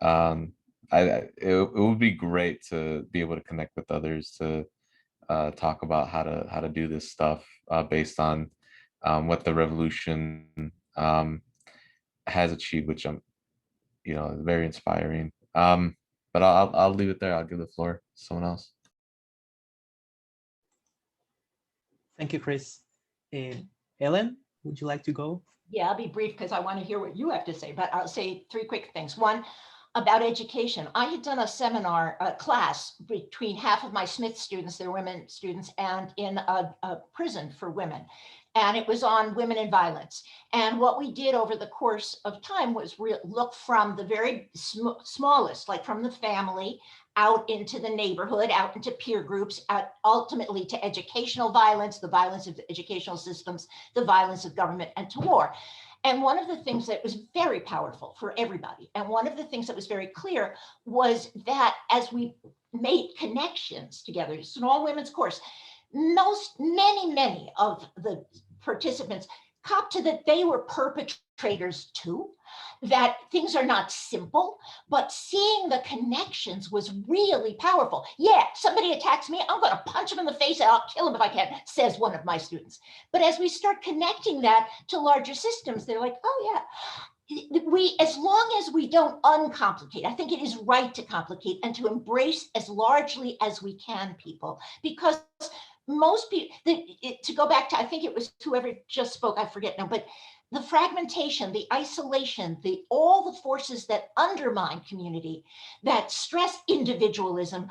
It would be great to be able to connect with others to talk about how to do this stuff based on what the revolution has achieved, which I'm, you know, very inspiring. But I'll leave it there. I'll give the floor to someone else. Thank you, Chris. Ellen, would you like to go? Yeah, I'll be brief because I want to hear what you have to say, but I'll say three quick things. One, about education. I had done a seminar, a class between half of my Smith students, they're women students, and in a prison for women. And it was on women and violence. And what we did over the course of time was look from the very smallest, like from the family, out into the neighborhood, out into peer groups, out ultimately to educational violence, the violence of the educational systems, the violence of government, and to war. And one of the things that was very powerful for everybody, and one of the things that was very clear was that as we made connections together, it's an all women's course, many of the participants copped to that they were perpetrators too, that things are not simple, but seeing the connections was really powerful. Yeah, somebody attacks me, I'm gonna punch him in the face and I'll kill him if I can, says one of my students. But as we start connecting that to larger systems, they're like, oh yeah, as long as we don't uncomplicate, I think it is right to complicate and to embrace as largely as we can people, because most people, to go back to, I think it was whoever just spoke, I forget now, but the fragmentation, the isolation, all the forces that undermine community, that stress individualism,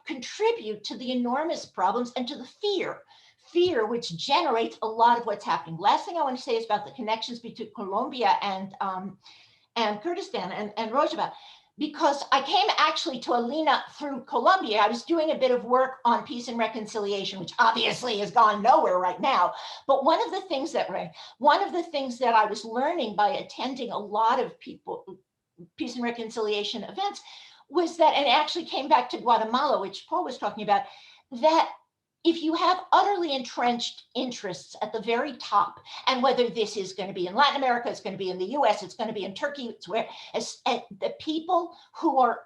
contribute to the enormous problems and to the fear which generates a lot of what's happening. Last thing I want to say is about the connections between Colombia and Kurdistan and Rojava, because I came actually to Alina through Colombia. I was doing a bit of work on peace and reconciliation, which obviously has gone nowhere right now. But one of the things that I was learning by attending a lot of peace and reconciliation events was that, and it actually came back to Guatemala, which Paul was talking about, that if you have utterly entrenched interests at the very top, and whether this is going to be in Latin America, it's going to be in the US, it's going to be in Turkey, it's where the people who are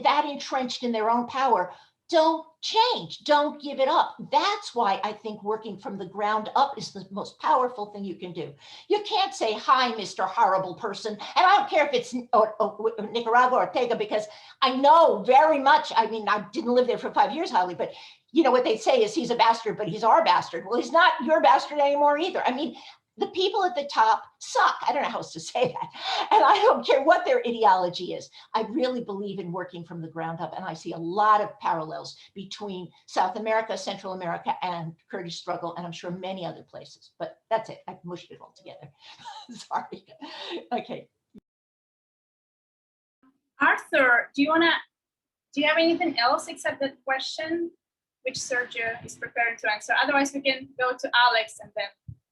that entrenched in their own power don't change, don't give it up. That's why I think working from the ground up is the most powerful thing you can do. You can't say, hi, Mr. Horrible Person. And I don't care if it's Nicaragua or Ortega, because I know very much, I mean, I didn't live there for 5 years, Holly, but you know what they say is he's a bastard, but he's our bastard. Well, he's not your bastard anymore either. I mean, the people at the top suck. I don't know how else to say that. And I don't care what their ideology is. I really believe in working from the ground up. And I see a lot of parallels between South America, Central America, and Kurdish struggle, and I'm sure many other places. But that's it. I've mushed it all together. Sorry. Okay. Arthur, do you have anything else except that question, which Sergio is preparing to answer? Otherwise, we can go to Alex and then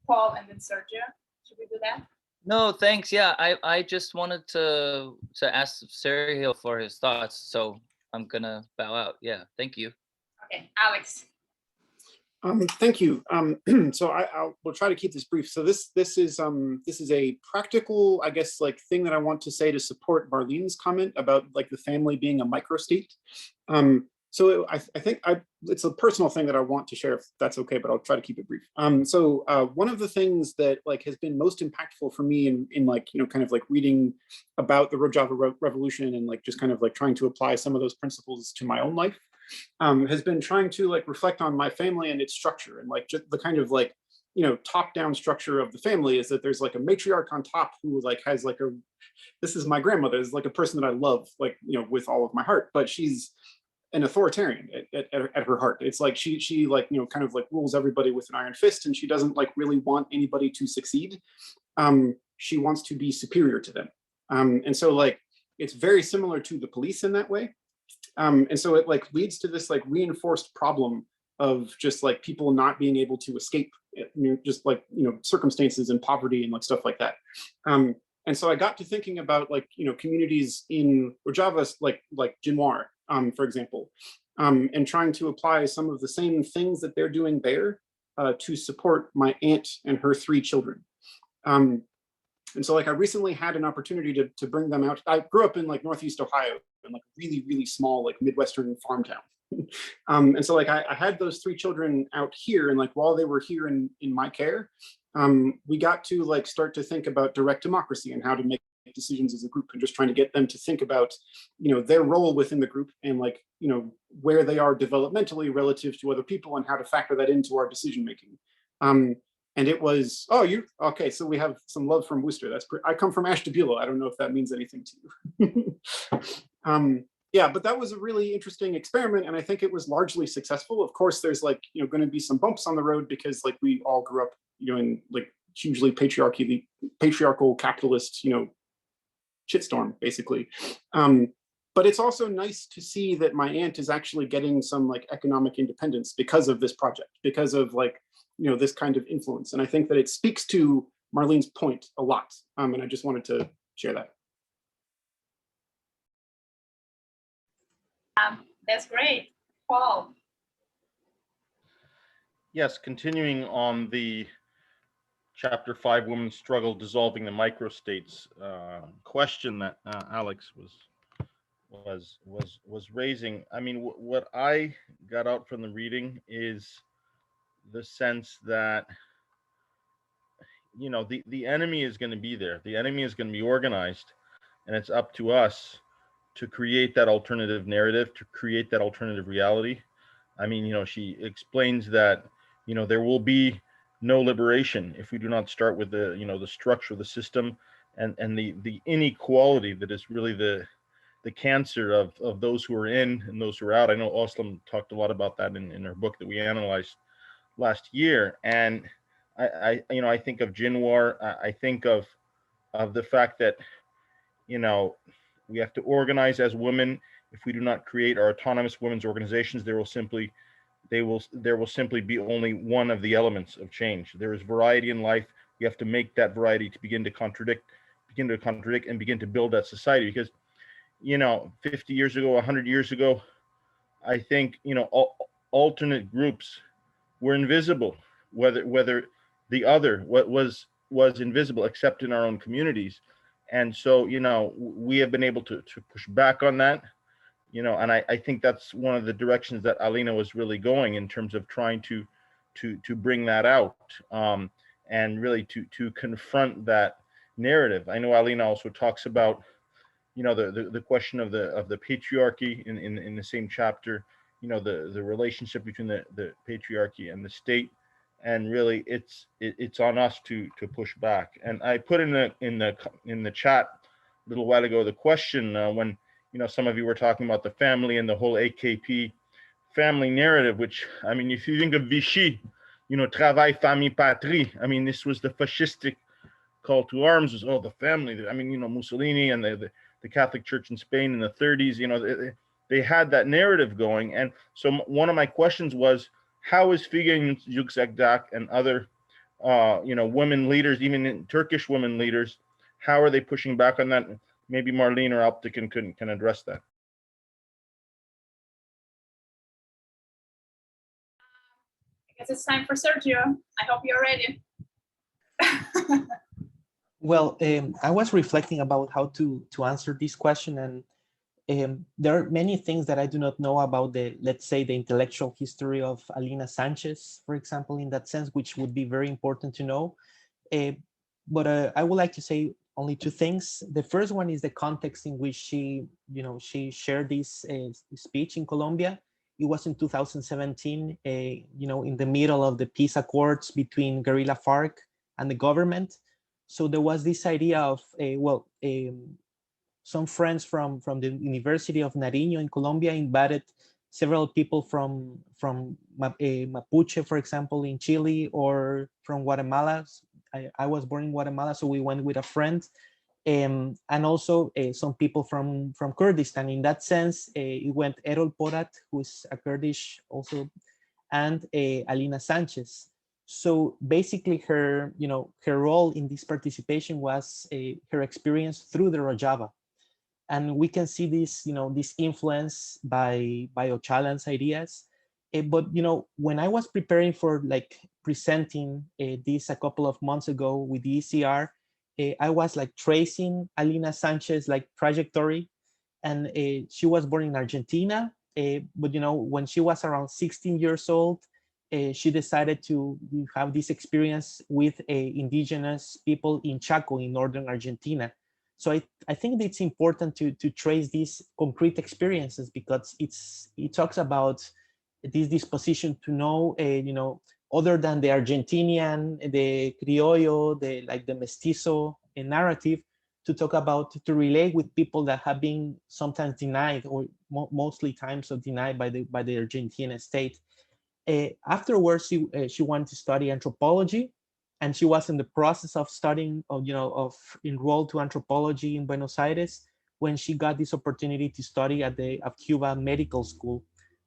Paul and then Sergio. Should we do that? No, thanks. Yeah, I just wanted to ask Sergio for his thoughts, so I'm gonna bow out. Yeah, thank you. Okay, Alex. Thank you. So we'll try to keep this brief. So this is a practical, I guess, like thing that I want to say to support Marlene's comment about like the family being a microstate. So I think it's a personal thing that I want to share, if that's okay, but I'll try to keep it brief. So one of the things that like has been most impactful for me in like, you know, kind of like reading about the Rojava revolution and like just kind of like trying to apply some of those principles to my own life has been trying to like reflect on my family and its structure, and like just the kind of like, you know, top-down structure of the family is that there's like a matriarch on top who like has like this is my grandmother, is like a person that I love, like, you know, with all of my heart, but she's an authoritarian at her heart. It's like she like, you know, kind of like rules everybody with an iron fist, and she doesn't like really want anybody to succeed. She wants to be superior to them. And so like, it's very similar to the police in that way. And so it like leads to this like reinforced problem of just like people not being able to escape, you know, just like, you know, circumstances and poverty and like stuff like that. And so I got to thinking about like, you know, communities in Rojava, like Jinwar, for example, and trying to apply some of the same things that they're doing there to support my aunt and her 3 children. And so like I recently had an opportunity to bring them out. I grew up in like Northeast Ohio, in like really, really small, like Midwestern farm town. And so like I had those 3 children out here, and like while they were here in my care, we got to like start to think about direct democracy and how to make decisions as a group, and just trying to get them to think about, you know, their role within the group and like, you know, where they are developmentally relative to other people and how to factor that into our decision making. And it was, oh, okay, so we have some love from Worcester. That's I come from Ashtabula. I don't know if that means anything to you. Yeah, but that was a really interesting experiment, and I think it was largely successful. Of course, there's like, you know, going to be some bumps on the road because like we all grew up, you know, in like hugely patriarchal capitalist, you know, shitstorm basically. But it's also nice to see that my aunt is actually getting some like economic independence because of this project, because of like, you know, this kind of influence. And I think that it speaks to Marlene's point a lot, and I just wanted to share that. That's great. Paul. Yes, continuing on the Chapter 5, Women's Struggle Dissolving the Microstates question that Alex was raising. I mean, what I got out from the reading is the sense that, you know, the enemy is going to be there. The enemy is going to be organized, and it's up to us to create that alternative narrative, to create that alternative reality. I mean, you know, she explains that, you know, there will be no liberation if we do not start with the, you know, the structure of the system and the inequality that is really the cancer of those who are in and those who are out. I know Oslam talked a lot about that in her book that we analyzed last year. And I you know, I think of Jinwar, I think of the fact that, you know, we have to organize as women. If we do not create our autonomous women's organizations, there will simply be only one of the elements of change. There is variety in life. We have to make that variety to begin to contradict and begin to build that society. Because, you know, 50 years ago, 100 years ago, I think, you know, alternate groups were invisible, whether the other was invisible except in our own communities. And so, you know, we have been able to push back on that, you know, and I think that's one of the directions that Alina was really going in terms of trying to bring that out, and really to confront that narrative. I know Alina also talks about, you know, the question of the patriarchy in the same chapter, you know, the relationship between the patriarchy and the state, and really it's on us to push back. And I put in the chat a little while ago the question, when, you know, some of you were talking about the family and the whole AKP family narrative, which, I mean, if you think of Vichy, you know, travail, famille, patrie, I mean, this was the fascistic call to arms, was, oh, the family. I mean, you know, Mussolini and the Catholic Church in Spain in the 30s, you know, they had that narrative going. And so one of my questions was, how is Figen Yüksekdağ and other, you know, women leaders, even Turkish women leaders, how are they pushing back on that? Maybe Marlene or Alpta can address that. I guess it's time for Sergio. I hope you're ready. Well, I was reflecting about how to answer this question, and there are many things that I do not know about let's say, the intellectual history of Alina Sanchez, for example, in that sense, which would be very important to know. But I would like to say only two things. The first one is the context in which she shared this speech in Colombia. It was in 2017, you know, in the middle of the peace accords between guerrilla FARC and the government. So there was this idea of, some friends from the University of Nariño in Colombia invited several people from Mapuche, for example, in Chile, or from Guatemala. I was born in Guatemala, so we went with a friend, and also some people from Kurdistan. In that sense, it went Erol Porat, who is a Kurdish also, and Alina Sanchez. So basically, her role in this participation was her experience through the Rojava, and we can see this, this influence by Öcalan's ideas. But when I was preparing for presenting this a couple of months ago with the ECR, I was tracing Alina Sanchez trajectory, and she was born in Argentina. But when she was around 16 years old, she decided to have this experience with indigenous people in Chaco in northern Argentina. So I think it's important to trace these concrete experiences, because it talks about this disposition to know, other than the Argentinian, the Criollo, the Mestizo narrative, to talk about, to relate with people that have been sometimes denied, or mostly times denied by the Argentine state. Afterwards, she wanted to study anthropology, and she was in the process of studying, of enrolled to anthropology in Buenos Aires, when she got this opportunity to study at Cuba Medical School.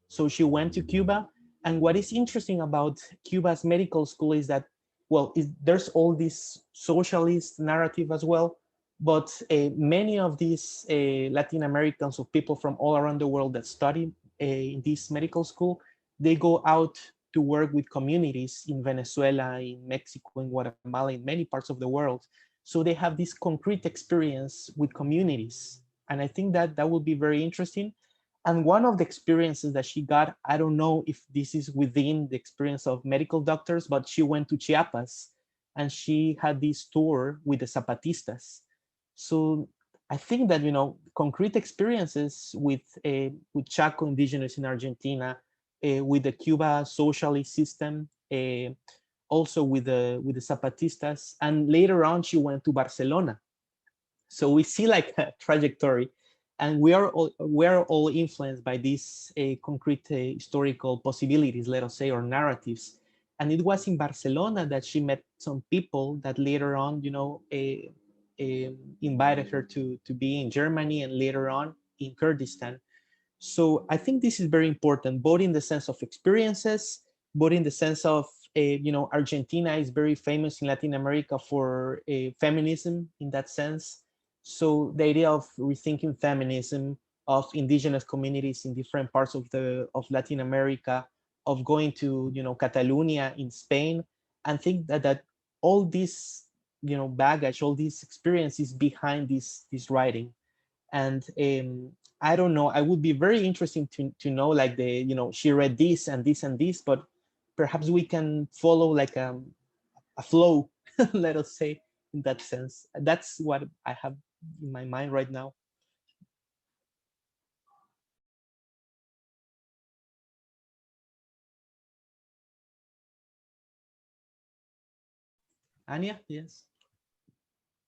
So she went to Cuba, and what is interesting about Cuba's medical school is that well, there's all this socialist narrative as well, but many of these Latin Americans or people from all around the world that study in this medical school, they go out to work with communities in Venezuela, in Mexico, in Guatemala, in many parts of the world. So they have this concrete experience with communities. And I think that that will be very interesting. And one of the experiences that she got, I don't know if this is within the experience of medical doctors, but she went to Chiapas and she had this tour with the Zapatistas. So I think that, you know, concrete experiences with Chaco indigenous in Argentina, with the Cuba socialist system, also with the Zapatistas, and later on she went to Barcelona. So we see like a trajectory, and we are all influenced by these concrete historical possibilities, let us say, or narratives. And it was in Barcelona that she met some people that later on, you know, invited her to be in Germany and later on in Kurdistan. So I think this is very important, both in the sense of experiences, both in the sense of, you know, Argentina is very famous in Latin America for feminism in that sense. So the idea of rethinking feminism, of indigenous communities in different parts of Latin America, of going to, you know, Catalonia in Spain, and think that all this, you know, baggage, all these experiences behind this writing. And I don't know, I would be very interesting to know, like, you know, she read this and this and this, but perhaps we can follow like a flow, let us say, in that sense. That's what I have in my mind right now. Anya, yes.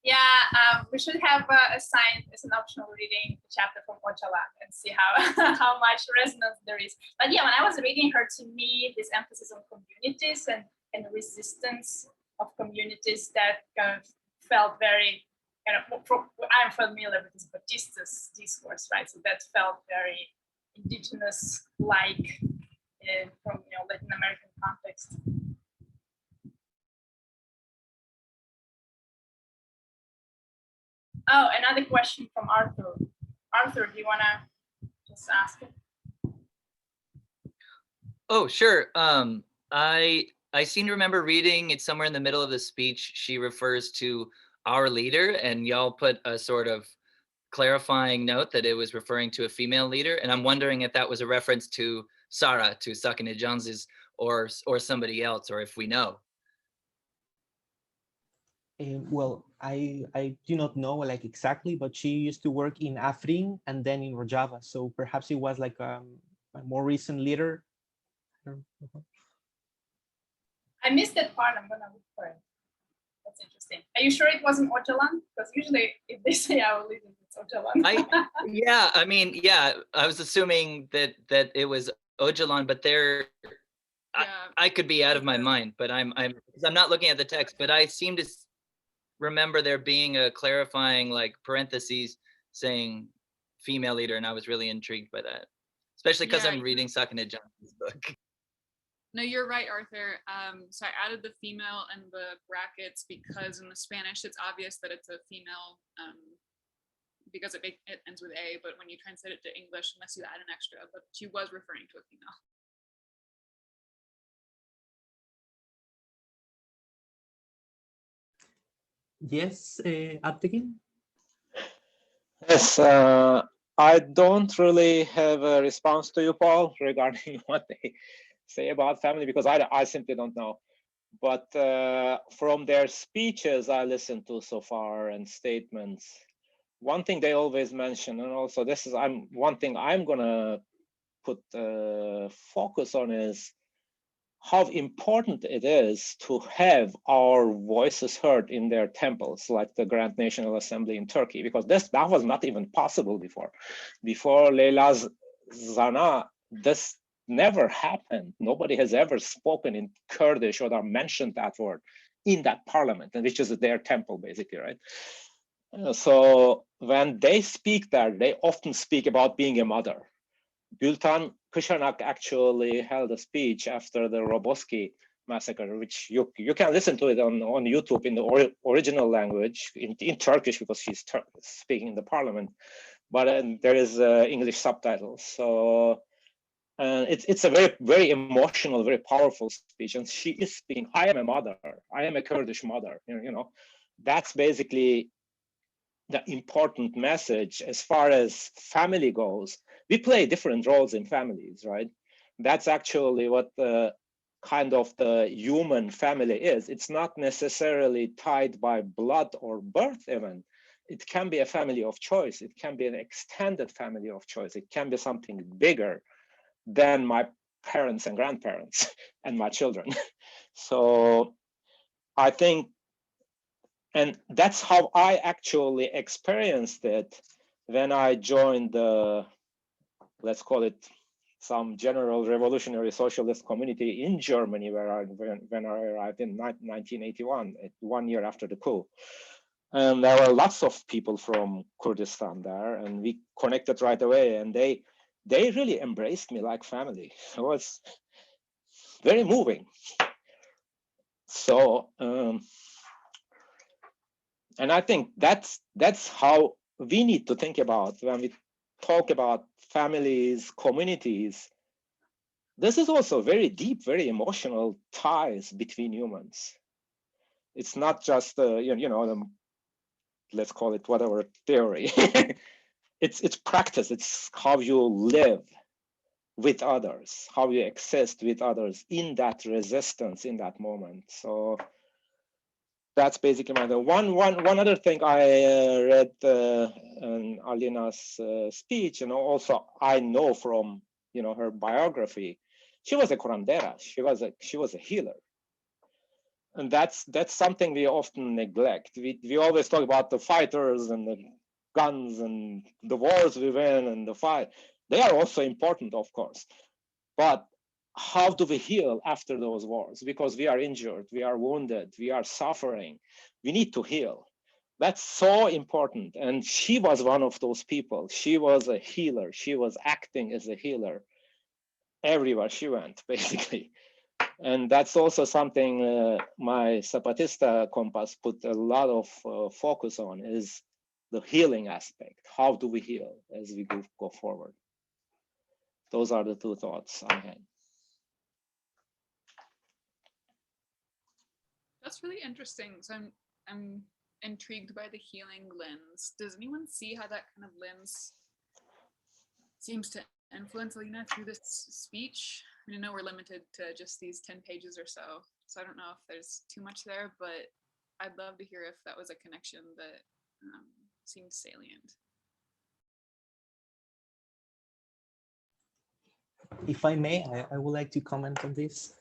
Yeah, we should have assigned as an optional reading a chapter from Ocalan and see how how much resonance there is. But yeah, when I was reading her, to me, this emphasis on communities and resistance of communities, that kind of felt very kind of. I'm familiar with this Batista's discourse, right? So that felt very indigenous-like from, you know, Latin American context. Oh, another question from Arthur. Arthur, do you want to just ask it? Oh, sure. I seem to remember reading it somewhere in the middle of the speech. She refers to our leader, and y'all put a sort of clarifying note that it was referring to a female leader. And I'm wondering if that was a reference to Sarah, to Sakine Jones's, or somebody else, or if we know. Well, I do not know like exactly, but she used to work in Afrin and then in Rojava. So perhaps it was like a more recent leader. I missed that part. I'm gonna look for it. That's interesting. Are you sure it wasn't Ocalan? Because usually if they say our leader, it's Ocalan. Yeah, I mean, yeah, I was assuming that it was Ocalan, but there, yeah. I could be out of my mind, but I'm not looking at the text, but I seem to remember there being a clarifying like parentheses saying female leader, and I was really intrigued by that, especially because I'm reading Sakine Johnson's book. No, you're right, Arthur. So I added the female and the brackets because in the Spanish it's obvious that it's a female because it ends with A, but when you translate it to English, unless you add an extra, but she was referring to a female. Yes, Abtegin? Yes, I don't really have a response to you, Paul, regarding what they say about family, because I simply don't know. But from their speeches I listened to so far and statements, one thing they always mention, and also this is one thing I'm gonna put focus on, is how important it is to have our voices heard in their temples, like the Grand National Assembly in Turkey, because that was not even possible before. Before Leyla Zana, this never happened. Nobody has ever spoken in Kurdish or mentioned that word in that parliament, and which is their temple, basically, right? So when they speak there, they often speak about being a mother. Gültan Kışanak actually held a speech after the Roboski massacre, which you can listen to it on YouTube in the original language in Turkish, because she's speaking in the parliament, but there is English subtitles. So it's a very emotional, very powerful speech, and she is speaking. I am a mother. I am a Kurdish mother. You know, that's basically the important message as far as family goes. We play different roles in families, right? That's actually what the kind of the human family is. It's not necessarily tied by blood or birth even. It can be a family of choice. It can be an extended family of choice. It can be something bigger than my parents and grandparents and my children. So I think, and that's how I actually experienced it when I joined the, let's call it, some general revolutionary socialist community in Germany, where when I arrived in 1981, 1 year after the coup. And there were lots of people from Kurdistan there, and we connected right away, and they really embraced me like family. It was very moving. So, and I think that's how we need to think about when we talk about families, communities. This is also very deep, very emotional ties between humans. It's not just let's call it whatever theory. It's practice. It's how you live with others, how you exist with others in that resistance, in that moment. So that's basically my one other thing I read in Alina's speech, and also I know from her biography. She was a curandera. She was a healer, and that's something we often neglect. We always talk about the fighters and the guns and the wars we win and the fight. They are also important, of course, but how do we heal after those wars? Because we are injured, we are wounded, we are suffering. We need to heal. That's so important. And she was one of those people. She was a healer. She was acting as a healer everywhere she went, basically. And that's also something my Zapatista compass put a lot of focus on, is the healing aspect. How do we heal as we go forward? Those are the two thoughts I had. That's really interesting. So I'm intrigued by the healing lens. Does anyone see how that kind of lens seems to influence Alina through this speech? I mean, I know we're limited to just these 10 pages or so I don't know if there's too much there, but I'd love to hear if that was a connection that seemed salient. If I may, I would like to comment on this.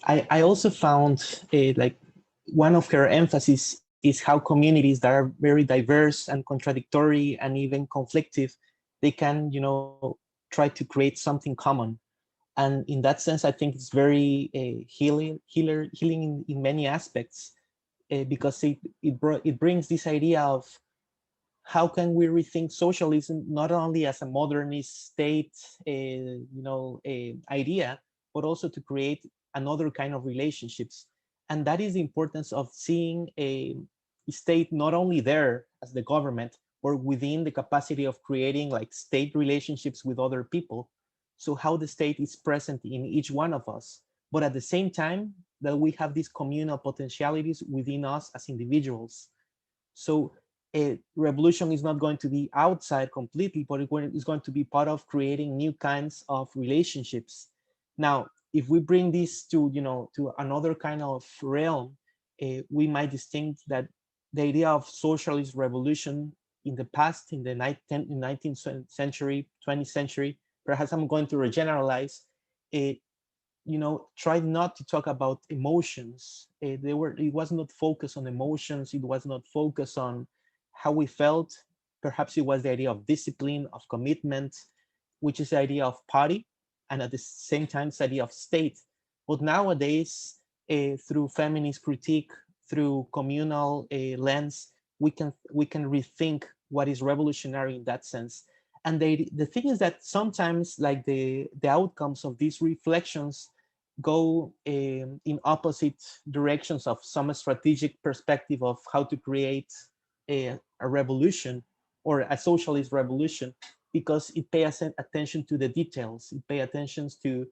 I also found like one of her emphasis is how communities that are very diverse and contradictory and even conflictive, they can, try to create something common. And in that sense, I think it's very healing in many aspects, because it brings this idea of how can we rethink socialism not only as a modernist state, idea, but also to create another kind of relationships. And that is the importance of seeing a state not only there as the government, or within the capacity of creating like state relationships with other people. So how the state is present in each one of us, but at the same time that we have these communal potentialities within us as individuals. So a revolution is not going to be outside completely, but it's going to be part of creating new kinds of relationships. Now, if we bring this to, to another kind of realm, we might distinct that the idea of socialist revolution in the past, in the 19th century, 20th century, perhaps I'm going to regeneralize, try not to talk about emotions. It was not focused on emotions. It was not focused on how we felt. Perhaps it was the idea of discipline, of commitment, which is the idea of party, and at the same time, it's the idea of state. But nowadays, through feminist critique, through communal lens, we can rethink what is revolutionary in that sense. And the thing is that sometimes, like the outcomes of these reflections, go in opposite directions of some strategic perspective of how to create a revolution or a socialist revolution, because it pays attention to the details. It pays attention to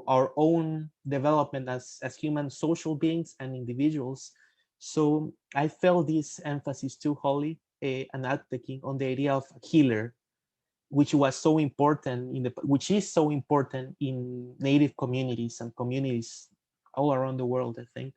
our own development as human social beings and individuals. So I felt this emphasis too, Holly, and taking on the idea of a healer, which was so important which is so important in native communities and communities all around the world, I think.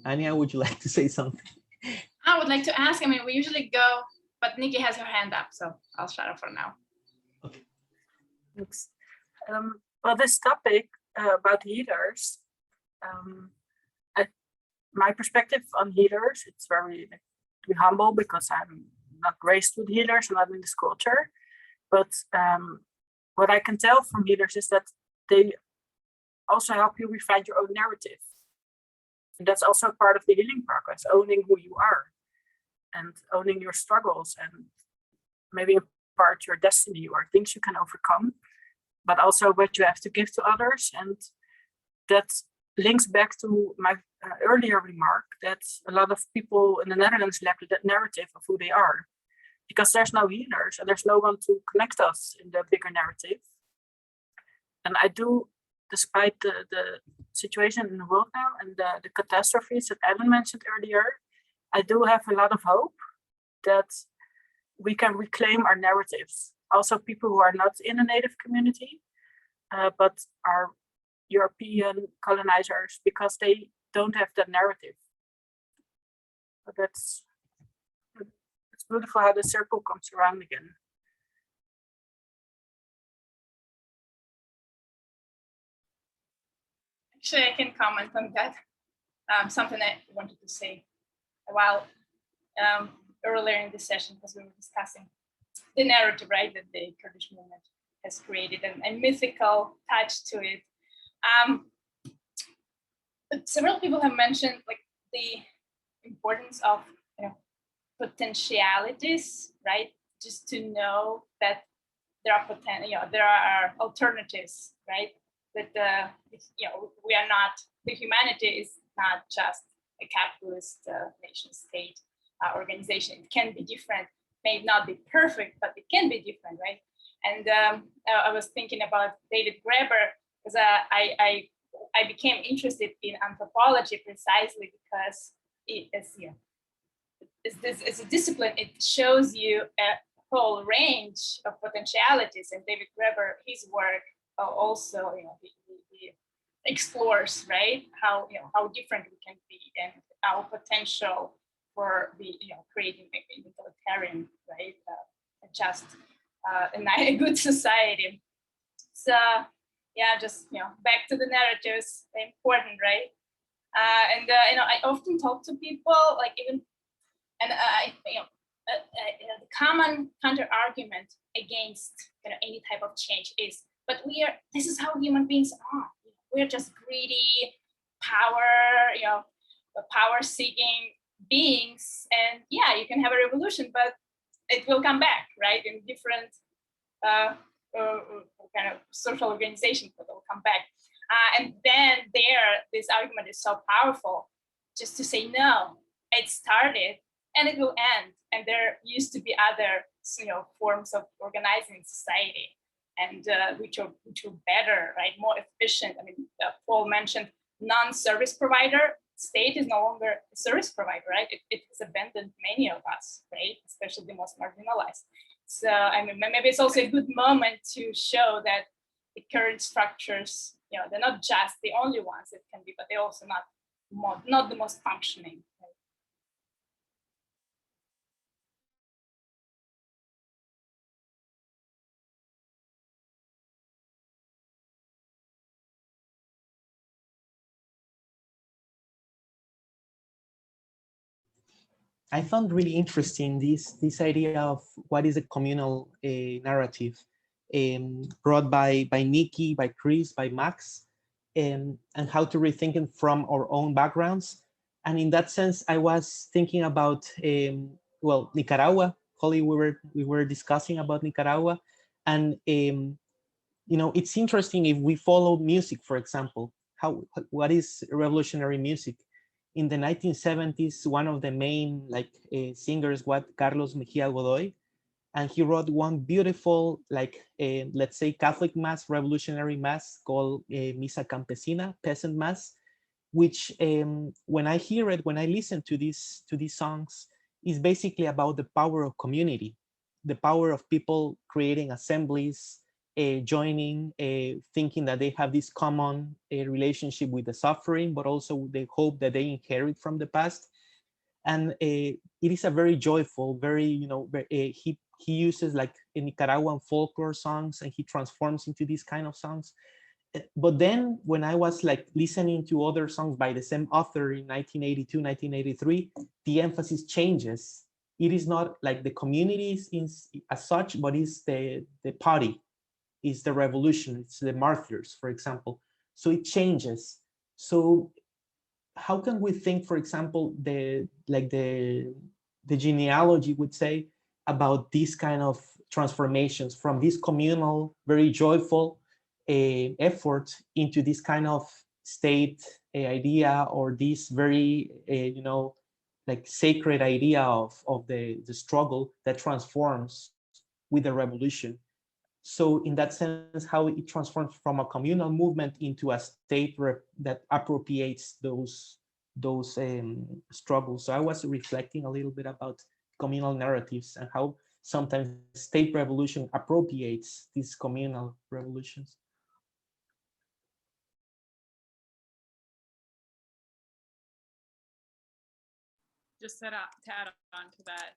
Anya, would you like to say something? I would like to ask, I mean, we usually go, but Nikki has her hand up, so I'll shut up for now. Okay. Thanks. Well, this topic about healers, my perspective on healers, it's very humble because I'm not raised with healers, I'm not in this culture. But what I can tell from healers is that they also help you refine your own narrative. And that's also part of the healing progress, owning who you are and owning your struggles and maybe in part your destiny or things you can overcome, but also what you have to give to others. And that links back to my earlier remark that a lot of people in the Netherlands lack that narrative of who they are, because there's no healers and there's no one to connect us in the bigger narrative. And I do, despite the situation in the world now and the catastrophes that Ellen mentioned earlier, I do have a lot of hope that we can reclaim our narratives. Also people who are not in a native community, but are European colonizers, because they don't have that narrative. But it's beautiful how the circle comes around again. Actually, I can comment on that. Something I wanted to say a while earlier in the session, because we were discussing the narrative, right, that the Kurdish movement has created and a mythical touch to it. But several people have mentioned like the importance of potentialities, right? Just to know that there are there are alternatives, right? That we are not, the humanity is not just a capitalist nation state organization. It can be different, may not be perfect, but it can be different, right? And I was thinking about David Graeber because I became interested in anthropology precisely because it's a discipline. It shows you a whole range of potentialities, and David Graeber, his work also, he explores, right, how different we can be and our potential for creating a utilitarian, right, just a good society. So yeah, just back to the narratives, important, right? And I often talk to people, like even, and the common counter argument against any type of change is, but this is how human beings are. We're just greedy, power-seeking beings, and yeah, you can have a revolution, but it will come back, right, in different kind of social organization, but it will come back. And then this argument is so powerful, just to say no, it started and it will end, and there used to be other forms of organizing society, and which are better, right, more efficient. I mean, Paul mentioned non-service provider. State is no longer a service provider, right? It has abandoned many of us, right, especially the most marginalized. So I mean, maybe it's also a good moment to show that the current structures they're not just the only ones it can be, but they're also not the most functioning. I found really interesting this idea of what is a communal narrative, brought by Nikki, by Chris, by Max, and how to rethink it from our own backgrounds. And in that sense, I was thinking about well, Nicaragua. Holly, we were discussing about Nicaragua, and you know, it's interesting if we follow music, for example, what is revolutionary music? In the 1970s, one of the main singers was Carlos Mejia Godoy, and he wrote one beautiful, let's say, Catholic mass, revolutionary mass called Misa Campesina, Peasant Mass, which when I hear it, when I listen to these songs, is basically about the power of community, the power of people creating assemblies, joining, thinking that they have this common relationship with the suffering, but also the hope that they inherit from the past. And it is a very joyful, very, he uses like Nicaraguan folklore songs and he transforms into these kind of songs. But then when I was like listening to other songs by the same author in 1982, 1983, the emphasis changes. It is not like the communities as such, but it's the party, is the revolution, it's the martyrs, for example. So it changes. So how can we think, for example, the genealogy would say about these kind of transformations from this communal, very joyful effort into this kind of state idea, or this very, like sacred idea of the struggle that transforms with the revolution. So in that sense, how it transforms from a communal movement into a state that appropriates those struggles. So I was reflecting a little bit about communal narratives and how sometimes state revolution appropriates these communal revolutions. Just to add on to that,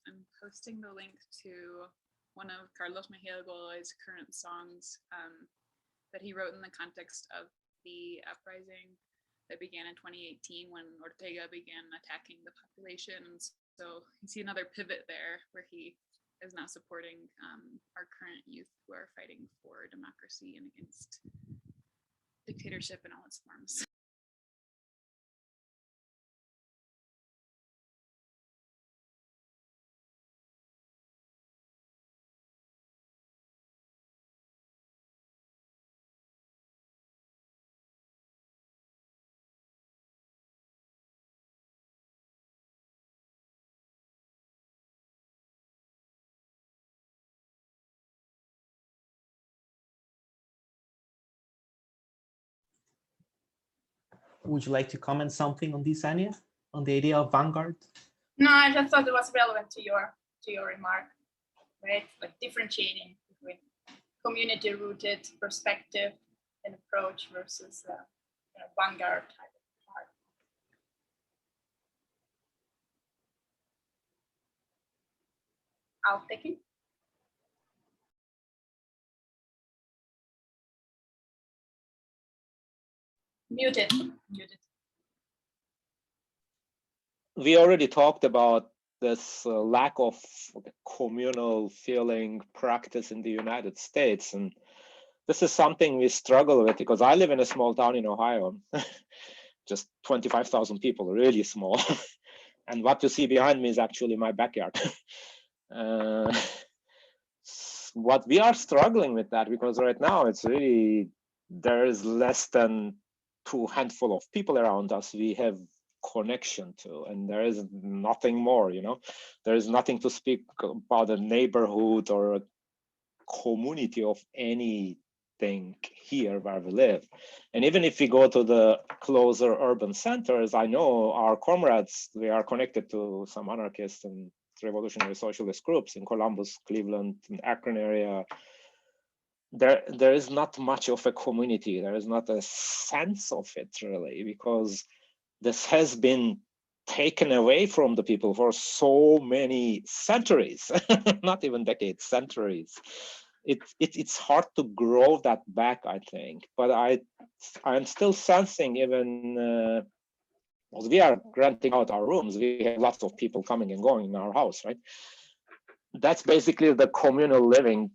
I'm posting the link to one of Carlos Mejia Godoy's current songs that he wrote in the context of the uprising that began in 2018 when Ortega began attacking the population. And so you see another pivot there where he is now supporting our current youth who are fighting for democracy and against dictatorship in all its forms. Would you like to comment something on this, Anya, on the idea of vanguard? No, I just thought it was relevant to your remark, right? Like differentiating between community-rooted perspective and approach versus vanguard type of art. I'll take it. Muted. We already talked about this lack of communal feeling practice in the United States. And this is something we struggle with because I live in a small town in Ohio, just 25,000 people, really small. And what you see behind me is actually my backyard. What we are struggling with that, because right now it's really, there is less than 2 handful of people around us we have connection to, and there is nothing more, there is nothing to speak about a neighborhood or a community of anything here where we live. And even if we go to the closer urban centers, I know our comrades, we are connected to some anarchist and revolutionary socialist groups in Columbus, Cleveland, and Akron area. there is not much of a community. There is not a sense of it really, because this has been taken away from the people for so many centuries, not even decades, centuries. It's hard to grow that back, I think. But I'm still sensing, even as we are renting out our rooms, we have lots of people coming and going in our house, right? That's basically the communal living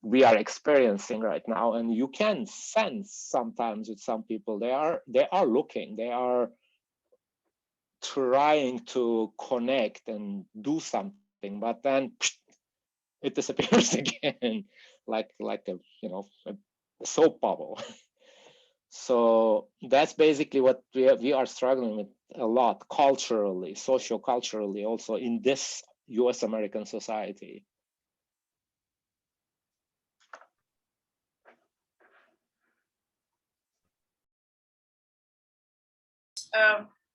we are experiencing right now, and you can sense sometimes with some people they are looking, they are trying to connect and do something, but then it disappears again, like a a soap bubble. So that's basically what we are struggling with a lot, culturally, socio-culturally, also in this US American society.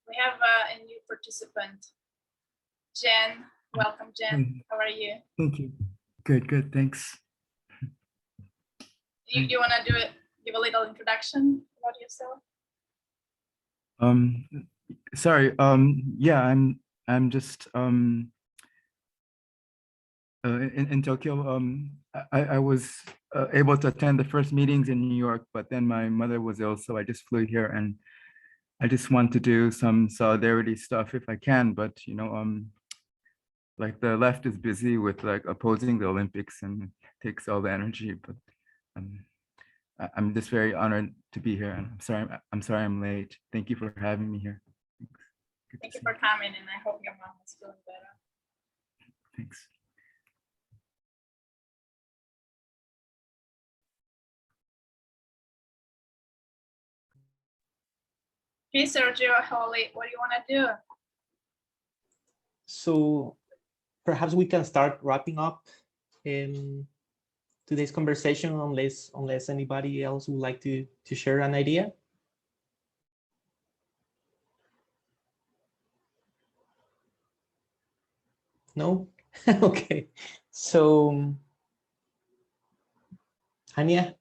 We have a new participant, Jen. Welcome, Jen. How are you? Thank you. Good, thanks. You want to give a little introduction about yourself? Sorry. Yeah, I'm just in Tokyo. I was able to attend the first meetings in New York, but then my mother was ill, so I just flew here, and I just want to do some solidarity stuff if I can. But like the left is busy with like opposing the Olympics, and it takes all the energy. But I'm just very honored to be here, and I'm sorry I'm late. Thank you for having me here. Thank you for coming, and I hope your mom is feeling better. Thanks. Okay, Sergio, Holly, what do you want to do? So perhaps we can start wrapping up today's conversation, unless anybody else would like to share an idea. No? Okay. So Anya,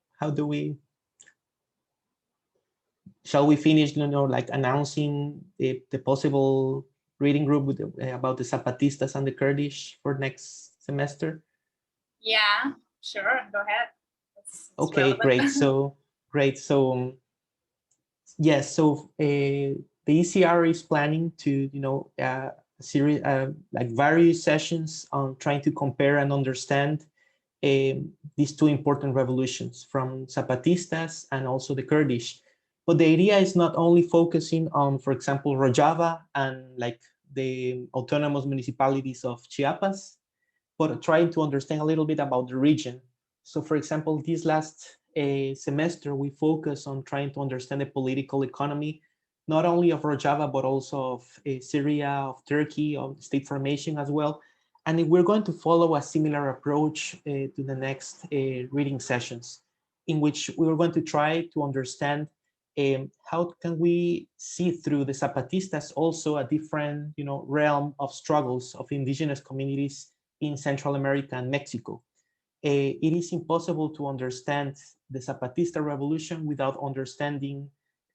shall we finish, like announcing the possible reading group with about the Zapatistas and the Kurdish for next semester? Yeah, sure. Go ahead. It's okay, relevant. great. So yes, so the ECR is planning to, a series like various sessions on trying to compare and understand these two important revolutions from Zapatistas and also the Kurdish. But the idea is not only focusing on, for example, Rojava and like the autonomous municipalities of Chiapas, but trying to understand a little bit about the region. So for example, this last semester, we focus on trying to understand the political economy, not only of Rojava, but also of Syria, of Turkey, of state formation as well. And we're going to follow a similar approach to the next reading sessions, in which we are going to try to understand how can we see through the Zapatistas also a different, realm of struggles of indigenous communities in Central America and Mexico. It is impossible to understand the Zapatista revolution without understanding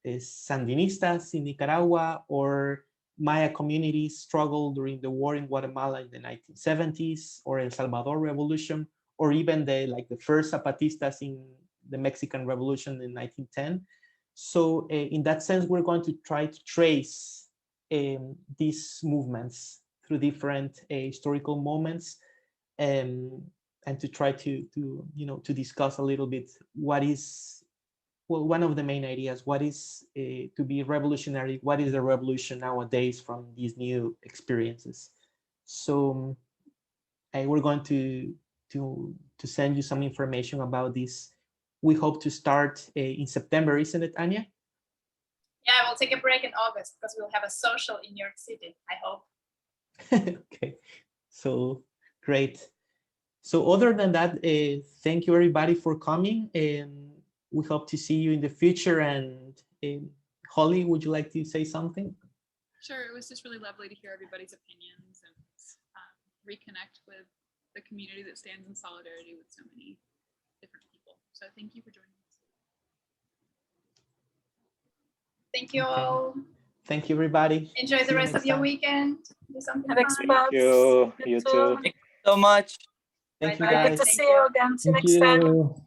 Sandinistas in Nicaragua or Maya communities struggle during the war in Guatemala in the 1970s, or El Salvador revolution, or even the first Zapatistas in the Mexican Revolution in 1910. So in that sense, we're going to try to trace these movements through different historical moments, and to try to discuss a little bit what is, well, one of the main ideas, what is to be revolutionary, what is the revolution nowadays from these new experiences. So we're going to send you some information about this. We hope to start in September, isn't it, Anya? Yeah, we'll take a break in August because we'll have a social in New York City, I hope. Okay, so great. So other than that, thank you everybody for coming, and we hope to see you in the future. And Holly, would you like to say something? Sure, it was just really lovely to hear everybody's opinions and reconnect with the community that stands in solidarity with so many different people. So thank you for joining us. Thank you all. Thank you, everybody. Enjoy See the you rest next of your time. weekend. Do something Have fun. Thank you. You too. Thank you so much. Thank you, Bye-bye. guys. Good to Thank see you. you again. See you Thank next time. you.